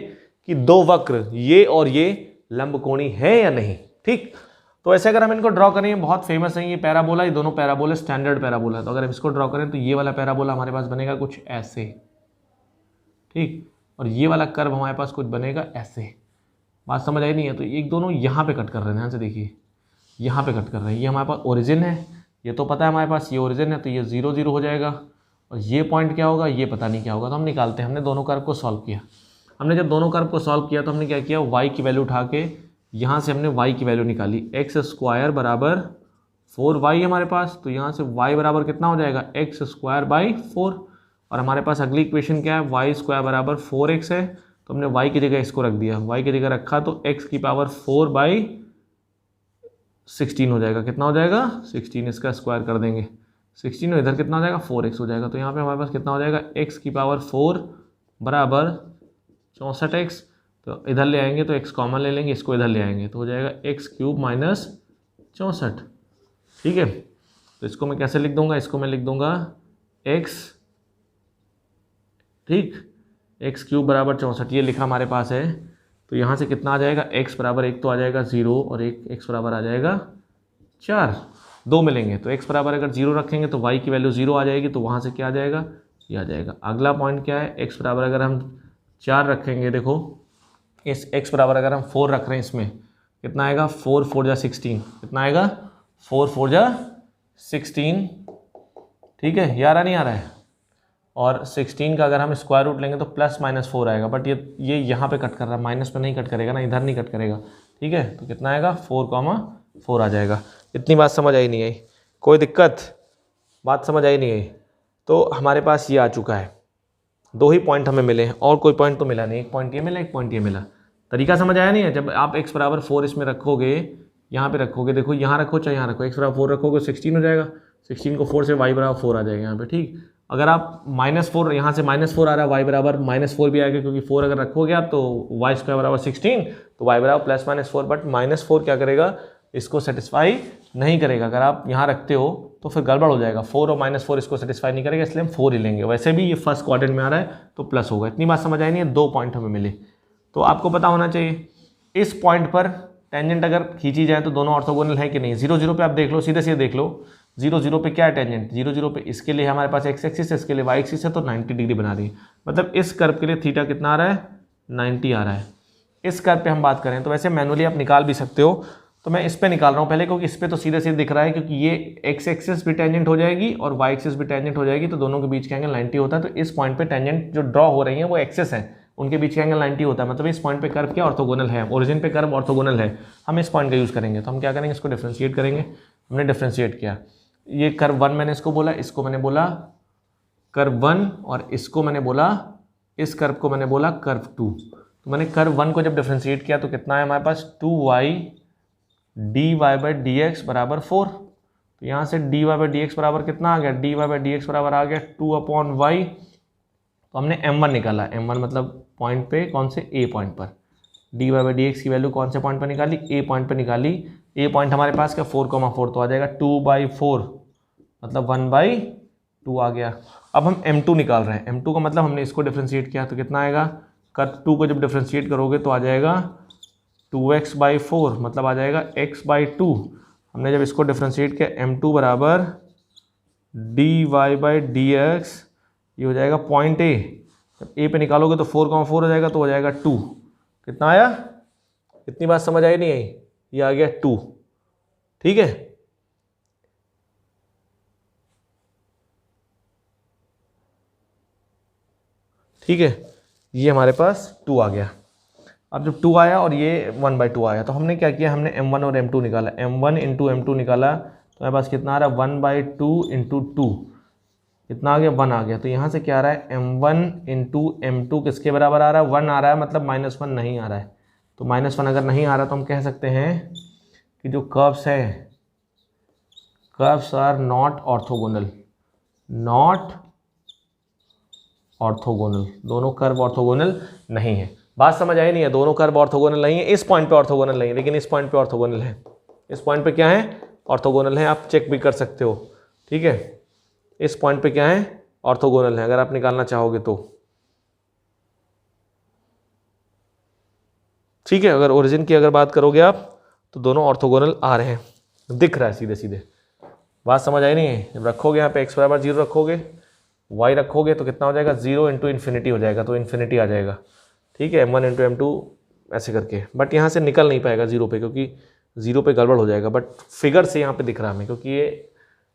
कि दो वक्र ये और ये लंबकोणीय है या नहीं। ठीक, तो ऐसे अगर हम इनको ड्रॉ करें, बहुत फेमस है ये पैराबोला, ये दोनों पैराबोला स्टैंडर्ड पैराबोला है। तो अगर हम इसको ड्रॉ करें तो ये वाला पैराबोला हमारे पास बनेगा कुछ ऐसे। ठीक, और ये वाला कर्व हमारे पास कुछ बनेगा ऐसे। बात समझ आई नहीं है? तो एक दोनों यहाँ पे कट कर रहे हैं, ध्यान से देखिए, यहाँ पे कट कर रहे हैं। ये हमारे पास ओरिजिन है, ये तो पता है हमारे पास, ये ओरिजिन है, तो ये 0 0 हो जाएगा। और ये पॉइंट क्या होगा? ये पता नहीं क्या होगा, तो हम निकालते हैं। हमने दोनों कर्व को सॉल्व किया। हमने जब दोनों कर्व को सॉल्व किया तो हमने क्या किया? y की वैल्यू उठा के यहाँ से हमने y की वैल्यू निकाली। x² बराबर 4y हमारे पास, तो यहाँ से y बराबर कितना हो जाएगा? x²/4। और हमारे पास अगली इक्वेशन क्या है? y² बराबर 4x है, तो हमने y की जगह इसको रख दिया। y की जगह रखा तो x की पावर 4/16 हो जाएगा। कितना हो जाएगा? 16। इसका स्क्वायर कर देंगे 16, और इधर कितना हो जाएगा? 4x हो जाएगा। तो यहाँ पे हमारे पास कितना हो जाएगा? x की पावर 4 बराबर 64x। तो इधर ले आएंगे तो x कॉमन ले लेंगे, इसको इधर ले आएंगे तो हो जाएगा x³ माइनस 64। ठीक है, तो इसको मैं कैसे लिख दूंगा? इसको मैं लिख दूंगा x, ठीक, x³ बराबर 64, ये लिखा हमारे पास है। तो यहाँ से कितना आ जाएगा? x बराबर 1 तो आ जाएगा 0, और एक x बराबर आ जाएगा 4, 2 मिलेंगे। तो x बराबर अगर 0 रखेंगे तो y की वैल्यू 0 आ जाएगी, तो वहाँ से क्या आ जाएगा? ये आ जाएगा। अगला पॉइंट क्या है? x बराबर अगर हम 4 रखेंगे, देखो इस x बराबर अगर हम 4 रख रहे हैं, इसमें कितना आएगा? 4 4 जा 16, कितना आएगा? 4 4 जा 16। ठीक है, ये आ रहा नहीं आ रहा है? और 16 का अगर हम स्क्वायर रूट लेंगे तो +-4 आएगा, बट ये यहाँ पे कट कर रहा है, माइनस पे नहीं कट करेगा ना, इधर नहीं कट करेगा। ठीक है, तो कितना आएगा? 4, 4 आ जाएगा। इतनी बात समझ आई नहीं आई? कोई दिक्कत? बात समझ आई नहीं आई? तो हमारे पास ये आ चुका है, 2 ही पॉइंट हमें मिले हैं, और कोई पॉइंट तो मिला नहीं। एक पॉइंट ये मिला, एक पॉइंट ये मिला। तरीका समझ आया नहीं है? जब आप x बराबर 4 इसमें रखोगे, यहाँ पे रखोगे, देखो यहाँ रखो चाहे यहाँ रखो, x बराबर 4 रखोगे 16 हो जाएगा। 16 को 4 से y बराबर 4 आ जाएगा यहाँ पे। ठीक, अगर आप -4, यहाँ से -4 आ रहा है, y बराबर -4 भी आएगा, क्योंकि 4 अगर रखोगे आप तो y² बराबर 16, तो y बराबर +-4, बट -4 क्या करेगा? इसको सेटिस्फाई नहीं करेगा। अगर आप यहाँ रखते हो तो फिर गड़बड़ हो जाएगा, 4 और -4 इसको सेटिस्फाई नहीं करेगा, इसलिए हम 4 ही लेंगे। वैसे भी ये फर्स्ट क्वाड्रेंट में आ रहा है तो प्लस होगा। इतनी बात समझ आई नहीं है? 2 पॉइंट हमें मिले। तो आपको पता होना चाहिए इस पॉइंट पर टेंजेंट अगर खींची जाए तो दोनों ऑर्थोगोनल है कि नहीं। 0 0 पे आप देख लो, सीधे सीधे देख लो, 0 0 पे क्या है टेंजेंट? 0 0 पे इसके लिए हमारे पास x एक्सिस है, इसके लिए y एक्सिस है, तो 90 डिग्री बना रही है। मतलब इस कर्व के लिए थीटा कितना आ रहा है? 90 आ रहा है। इस कर्व पे हम बात करें तो वैसे मैनुअली आप निकाल भी सकते हो, तो मैं इस पे निकाल रहा हूँ पहले, क्योंकि इस पे तो सीधे सीधे दिख रहा है, क्योंकि ये x एक्सिस भी टेंजेंट हो जाएगी और y एक्सिस भी टेंजेंट हो जाएगी, तो दोनों के बीच का एंगल 90 होता है। तो इस पॉइंट पे टेंजेंट जो ड्रॉ हो रही है वो एक्सिस है, उनके बीच का एंगल 90 होता है। मतलब इस पॉइंट पे कर्व क्या? ऑर्थोगोनल है, ओरिजिन पे कर्व ऑर्थोगोनल है। हम इस पॉइंट का यूज़ करेंगे, तो हम क्या करेंगे? इसको डिफ्रेंशिएट करेंगे। हमने डिफ्रेंशिएट किया, ये कर्व 1 मैंने इसको बोला, इसको मैंने बोला कर्व 1, और इसको मैंने बोला, इस कर्व को मैंने बोला कर्व 2। तो मैंने कर्व 1 को जब डिफ्रेंशिएट किया तो कितना है हमारे पास? 2y dy/dx बराबर 4। तो यहाँ से dy/dx बराबर कितना आ गया? dy/dx बराबर आ गया 2/y। तो हमने m1 निकाला, m1 मतलब पॉइंट पे, कौन से? a पॉइंट पर। dy/dx की वैल्यू कौन से पॉइंट पर निकाली? a पॉइंट पर निकाली। a पॉइंट हमारे पास क्या? 4,4, तो आ जाएगा 2/4, मतलब 1/2 आ गया। अब हम m2 निकाल रहे हैं। m2 का मतलब हमने इसको डिफ्रेंशिएट किया तो कितना आएगा? कर्व 2 को जब डिफ्रेंशिएट करोगे तो आ जाएगा 2x/4, मतलब आ जाएगा x/2। हमने जब इसको डिफ्रेंशिएट किया, m2 बराबर dy/dx, ये हो जाएगा पॉइंट a। जब a पे निकालोगे तो 4,4 हो जाएगा, तो हो जाएगा 2। कितना आया? इतनी बात समझ आई नहीं आई? ये आ गया 2। ठीक है, ठीक है, ये हमारे पास 2 आ गया। अब जब 2 आया और ये 1/2 आया, तो हमने क्या किया? हमने m1 और m2 निकाला। m1 इंटू m2 निकाला तो हमारे पास कितना आ रहा है? 1/2 इंटू 2, कितना आ गया? 1 आ गया। तो यहाँ से क्या आ रहा है? m1 इंटू m2 किसके बराबर आ रहा है? 1 आ रहा है, मतलब -1 नहीं आ रहा है। तो -1 अगर नहीं आ रहा तो हम कह सकते हैं कि जो कर्व्स है curves are not orthogonal, not orthogonal, दोनों कर्व ऑर्थोगोनल नहीं है। बात समझ आई नहीं है? दोनों कर्व ऑर्थोगोनल नहीं है, इस पॉइंट पे ऑर्थोगोनल नहीं है, लेकिन इस पॉइंट पे ऑर्थोगोनल है। इस पॉइंट पे क्या है? ऑर्थोगोनल है। आप चेक भी कर सकते हो, ठीक है। इस पॉइंट पे क्या है? ऑर्थोगोनल है, अगर आप निकालना चाहोगे तो, ठीक है। अगर ओरिजिन की अगर बात करोगे आप तो दोनों ऑर्थोगोनल आ रहे हैं, दिख रहा है सीधे सीधे। बात समझ आई नहीं है? जब रखोगे यहाँ पे x बराबर 0 रखोगे, y रखोगे तो कितना हो जाएगा? 0 इंटू इन्फिनिटी हो जाएगा, तो इन्फिनिटी आ जाएगा, ठीक है। m1 इंटू m2 ऐसे करके, बट यहाँ से निकल नहीं पाएगा 0 पे, क्योंकि 0 पे गड़बड़ हो जाएगा, बट फिगर से यहाँ पे दिख रहा है हमें, क्योंकि ये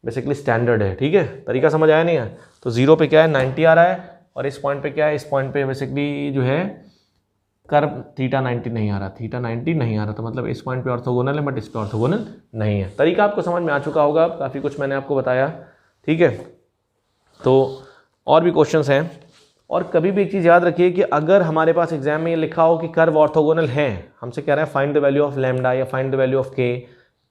बेसिकली स्टैंडर्ड है, ठीक है। तरीका समझ आया नहीं है? तो 0 पे क्या है? 90 आ रहा है, और इस पॉइंट पे क्या है? इस पॉइंट पे बेसिकली जो है कर्व थीटा 90 नहीं आ रहा, थीटा 90 नहीं आ रहा, तो मतलब इस पॉइंट पे ऑर्थोगोनल है, बट इस पे ऑर्थोगोनल नहीं है। तरीका आपको समझ में आ चुका होगा, काफ़ी कुछ मैंने आपको बताया, ठीक है। तो और भी क्वेश्चंस हैं, और कभी भी एक चीज़ याद रखिए कि अगर हमारे पास एग्जाम में ये लिखा हो कि कर्व ऑर्थोगोनल हैं, हमसे कह रहा है find the value of lambda या find the value of k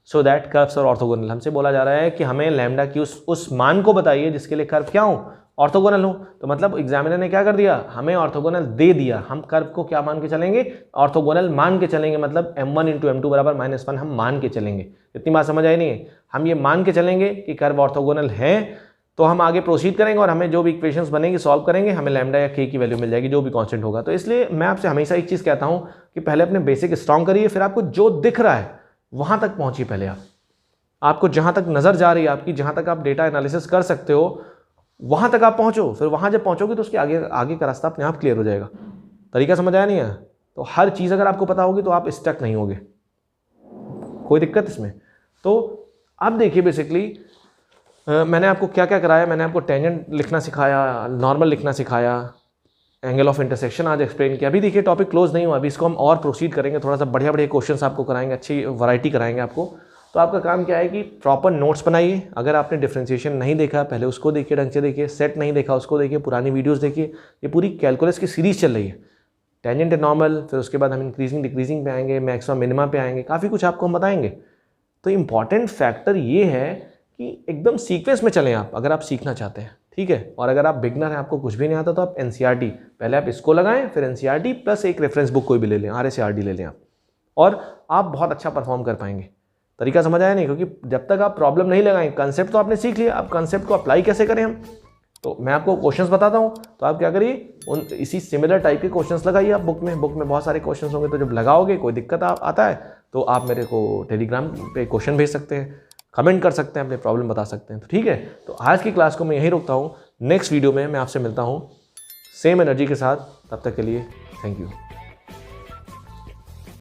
so that curves are orthogonal, हमसे बोला जा रहा है कि हमें लैम्डा की उस मान को बताइए जिसके लिए कर्व क्या हो? ऑर्थोगोनल हो। तो मतलब एग्जामिनर ने क्या कर दिया? हमें ऑर्थोगोनल दे दिया, हम कर्व को क्या मान के चलेंगे? ऑर्थोगोनल मान के चलेंगे, मतलब m1 इंटू m2 बराबर -1 हम मान के चलेंगे। इतनी बात समझ आई नहीं है? हम ये मान के चलेंगे कि कर्व ऑर्थोगोनल है, तो हम आगे प्रोसीड करेंगे और हमें जो भी इक्वेशंस बनेंगी सॉल्व करेंगे, हमें लैम्डा या के की वैल्यू मिल जाएगी, जो भी कांस्टेंट होगा। तो इसलिए मैं आपसे हमेशा एक चीज़ कहता हूँ कि पहले अपने बेसिक स्ट्रॉन्ग करिए, फिर आपको जो दिख रहा है वहाँ तक पहुँचिए। पहले आपको जहाँ तक नज़र जा रही है आपकी, जहाँ तक आप डेटा एनालिसिस कर सकते हो, वहाँ तक आप पहुँचो। फिर वहाँ जब पहुँचोगे तो उसके आगे का रास्ता अपने आप क्लियर हो जाएगा। तरीका समझ आया नहीं है? तो हर चीज़ अगर आपको पता होगी तो आप स्टक नहीं होगे, कोई दिक्कत इसमें। तो अब देखिए बेसिकली मैंने आपको क्या क्या कराया। मैंने आपको टेंजेंट लिखना सिखाया, नॉर्मल लिखना सिखाया, एंगल ऑफ इंटरसेक्शन आज एक्सप्लेन किया। अभी देखिए टॉपिक क्लोज नहीं हुआ, अभी इसको हम और प्रोसीड करेंगे, थोड़ा सा बढ़िया बढ़िया क्वेश्चंस आपको कराएंगे, अच्छी वैरायटी कराएंगे आपको। तो आपका काम क्या है कि प्रॉपर नोट्स बनाइए। अगर आपने डिफरेंशिएशन नहीं देखा पहले उसको देखिए, ढंग से देखिए, सेट नहीं देखा उसको देखिए, पुरानी वीडियोस देखिए। ये पूरी कैलकुलस की सीरीज चल रही है, टेंजेंट एंड नॉर्मल, फिर उसके बाद हम इंक्रीजिंग डिक्रीजिंग पे आएंगे, मैक्सिमम मिनिमा पे आएंगे, काफ़ी कुछ आपको हम बताएंगे। तो इंपॉर्टेंट फैक्टर ये है कि एकदम सीक्वेंस में चलें आप, अगर आप सीखना चाहते हैं, ठीक है। और अगर आप बिगनर हैं, आपको कुछ भी नहीं आता, तो आप एनसीईआरटी पहले आप इसको लगाएं, फिर एनसीईआरटी प्लस एक रेफरेंस बुक कोई भी ले लें, RSARD ले लें आप, और आप बहुत अच्छा परफॉर्म कर पाएंगे। तरीका समझ आया नहीं? क्योंकि जब तक आप प्रॉब्लम नहीं लगाएं, कंसेप्ट तो आपने सीख लिया, अब कंसेप्ट को अप्लाई कैसे करें हम, तो मैं आपको क्वेश्चंस बताता हूँ, तो आप क्या करिए उन इसी सिमिलर टाइप के क्वेश्चंस लगाइए आप बुक में बहुत सारे क्वेश्चंस होंगे। तो जब लगाओगे, कोई दिक्कत आता है तो आप मेरे को टेलीग्राम पे क्वेश्चन भेज सकते हैं, कमेंट कर सकते हैं, अपने प्रॉब्लम बता सकते हैं। तो ठीक है, तो आज की क्लास को मैं यहीं रोकता हूँ। नेक्स्ट वीडियो में मैं आपसे मिलता हूँ सेम एनर्जी के साथ, तब तक के लिए थैंक यू।